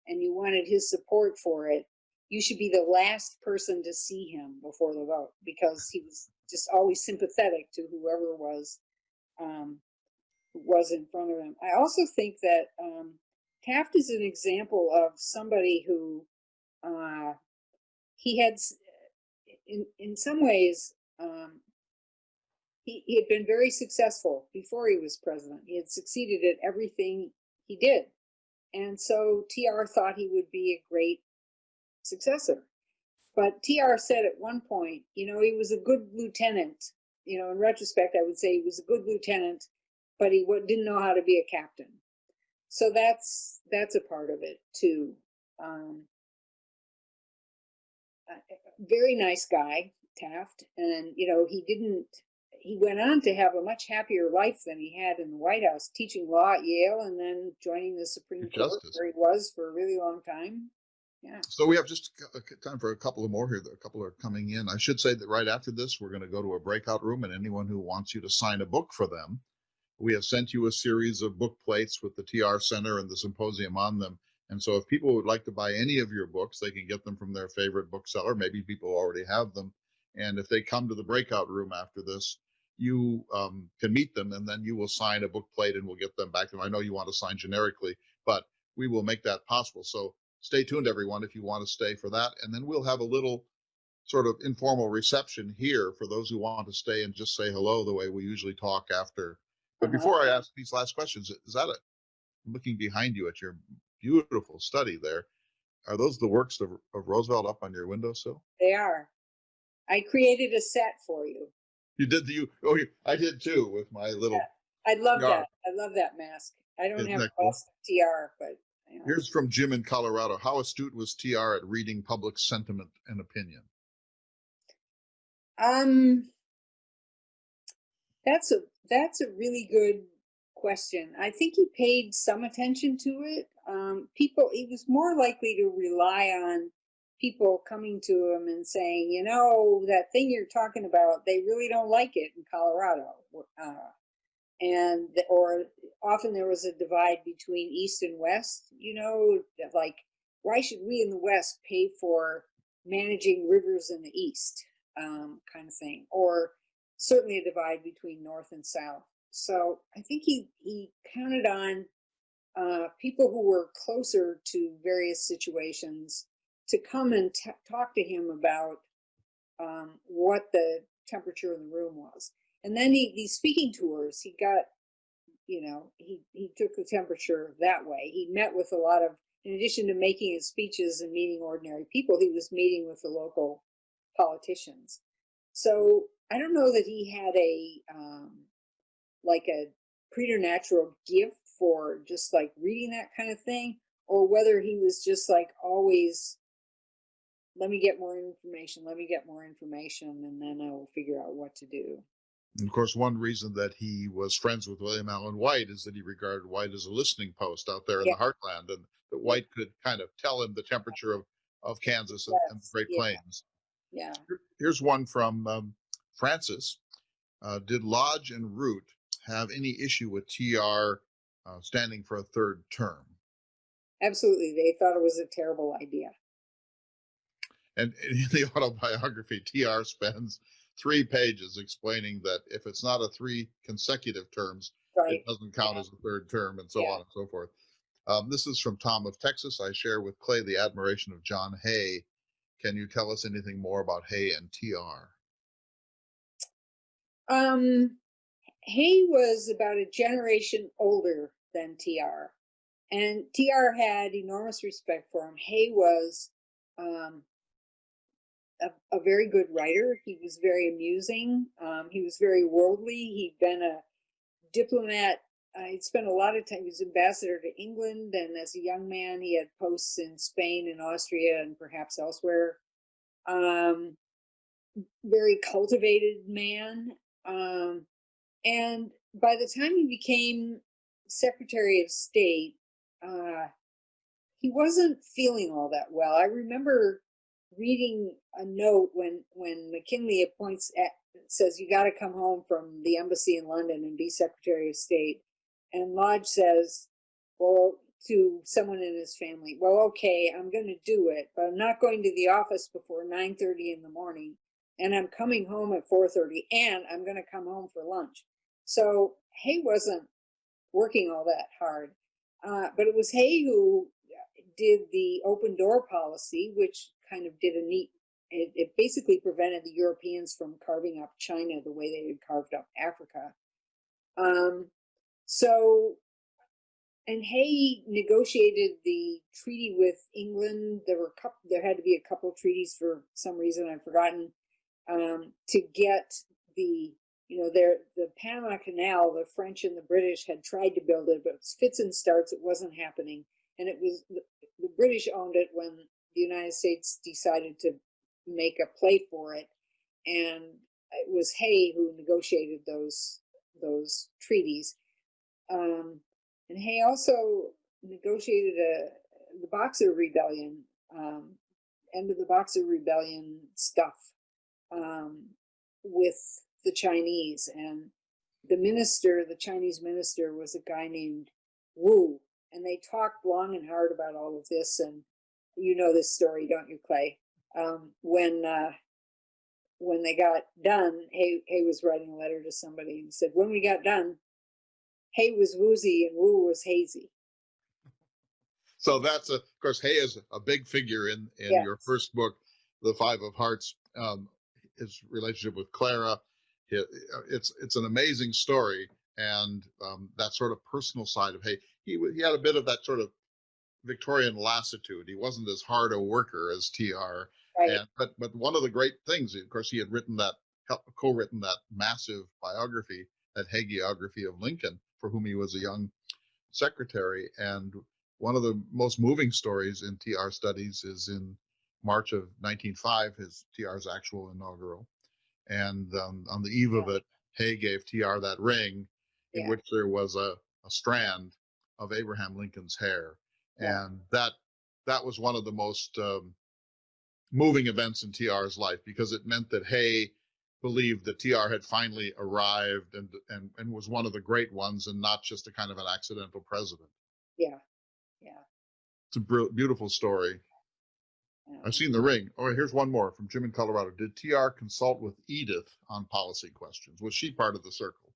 and you wanted his support for it, you should be the last person to see him before the vote, because he was just always sympathetic to whoever was in front of him. I also think that Taft is an example of somebody who he had, in some ways, he had been very successful before he was president. He had succeeded at everything he did. And so TR thought he would be a great successor. But TR said at one point, you know, he was a good lieutenant. You know, in retrospect, I would say he was a good lieutenant, but he didn't know how to be a captain. So that's a part of it too. Very nice guy, Taft, and you know, he went on to have a much happier life than he had in the White House, teaching law at Yale and then joining the Supreme Court, where he was for a really long time. Yeah. So we have just time for a couple of more here. A couple are coming in. I should say that right after this, we're going to go to a breakout room, and anyone who wants you to sign a book for them, we have sent you a series of book plates with the TR Center and the Symposium on them. And so if people would like to buy any of your books, they can get them from their favorite bookseller. Maybe people already have them. And if they come to the breakout room after this, you can meet them, and then you will sign a book plate and we'll get them back to them. I know you want to sign generically, but we will make that possible. So stay tuned, everyone, if you want to stay for that. And then we'll have a little sort of informal reception here for those who want to stay and just say hello the way we usually talk after. But before I ask these last questions, is that I'm looking behind you at your beautiful study there. Are those the works of Roosevelt up on your windowsill? They are. I created a set for you. You did I did too with my little. Yeah, I love that. I love that mask. I don't have a bust of TR, but you know. Here's from Jim in Colorado. How astute was TR at reading public sentiment and opinion? That's a really good question. I think he paid some attention to it. He was more likely to rely on people coming to him and saying, you know, that thing you're talking about, they really don't like it in Colorado. Or often there was a divide between East and West, you know, like, why should we in the West pay for managing rivers in the East, kind of thing, or certainly a divide between North and South. So I think he counted on people who were closer to various situations to come and talk to him about what the temperature in the room was. And then these speaking tours, he got, you know, he took the temperature that way. He met with a lot of, in addition to making his speeches and meeting ordinary people, he was meeting with the local politicians. So I don't know that he had like a preternatural gift for just like reading that kind of thing, or whether he was just like always, let me get more information, and then I will figure out what to do. And of course, one reason that he was friends with William Allen White is that he regarded White as a listening post out there in the heartland, and that White could kind of tell him the temperature of Kansas and the Great Plains. Yeah. Here's one from Francis. Did Lodge and Root have any issue with TR standing for a third term? Absolutely. They thought it was a terrible idea. And in the autobiography, TR spends 3 pages explaining that if it's not a 3 consecutive terms, it doesn't count as a third term, and so on and so forth. This is from Tom of Texas. I share with Clay the admiration of John Hay. Can you tell us anything more about Hay and TR? Hay was about a generation older than TR, And TR had enormous respect for him. Hay was a very good writer. He was very amusing. He was very worldly. He'd been a diplomat. He'd spent a lot of time. He was ambassador to England, and as a young man, he had posts in Spain and Austria and perhaps elsewhere. Very cultivated man. And by the time he became Secretary of State, he wasn't feeling all that well. I remember reading a note when McKinley says, you got to come home from the embassy in London and be Secretary of State. And Lodge says, well, to someone in his family, well, okay, I'm going to do it, but I'm not going to the office before 9:30 in the morning. And I'm coming home at 4:30, and I'm going to come home for lunch. So Hay wasn't working all that hard. But it was Hay who did the open door policy, which kind of did it basically prevented the Europeans from carving up China the way they had carved up Africa. And Hay negotiated the treaty with England. There had to be a couple treaties for some reason I've forgotten, to get the Panama Canal. The French and the British had tried to build it, but it was fits and starts. It wasn't happening, and it was the British owned it when the United States decided to make a play for it, and it was Hay who negotiated those treaties. And Hay also negotiated the Boxer Rebellion, end of the Boxer Rebellion stuff with the Chinese. And the Chinese minister was a guy named Wu. And they talked long and hard about all of this. And you know this story, don't you, Clay? When they got done, Hay was writing a letter to somebody and he said, when we got done, Hay was woozy and Wu was hazy. So that's of course, Hay is a big figure in Yes. your first book, The Five of Hearts. His relationship with Clara, it's an amazing story, and that sort of personal side of Hay. He had a bit of that sort of Victorian lassitude. He wasn't as hard a worker as TR. Right. But one of the great things, of course, he had co-written that massive biography, that hagiography of Lincoln, for whom he was a young secretary. And one of the most moving stories in TR studies is in March of 1905, TR's actual inaugural. And on the eve of it, Hay gave TR that ring in which there was a strand of Abraham Lincoln's hair. Yeah. And that was one of the most moving events in TR's life, because it meant that Hay believed that TR had finally arrived and was one of the great ones, and not just a kind of an accidental president. Yeah. It's a beautiful story. I've seen the ring. Oh, here's one more from Jim in Colorado. Did TR consult with Edith on policy questions? Was she part of the circle?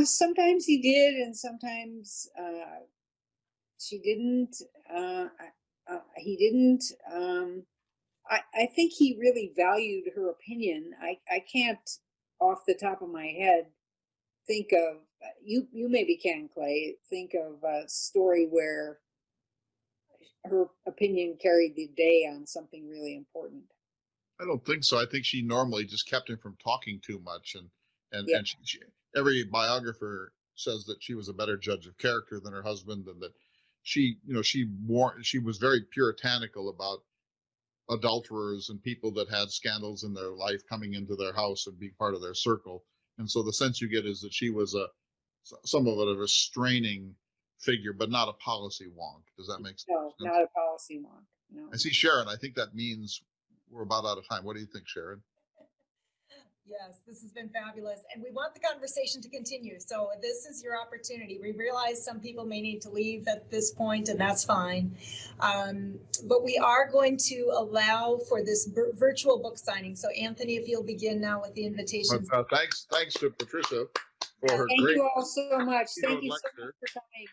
Sometimes he did, and sometimes she didn't. He didn't. I think he really valued her opinion. I can't, off the top of my head, think of, you maybe can, Clay, think of a story where her opinion carried the day on something really important. I don't think so. I think she normally just kept him from talking too much, and every biographer says that she was a better judge of character than her husband, and that she was very puritanical about adulterers and people that had scandals in their life coming into their house and being part of their circle. And so the sense you get is that she was somewhat of a restraining figure, but not a policy wonk. Does that make sense? No, not a policy wonk. No. I see Sharon. I think that means we're about out of time. What do you think, Sharon? Yes, this has been fabulous, and we want the conversation to continue. So this is your opportunity. We realize some people may need to leave at this point, and that's fine. But we are going to allow for this virtual book signing. So Anthony, if you'll begin now with the invitations. Thanks to Patricia for her Thank great you all so much. Thank you so lecture. much for coming.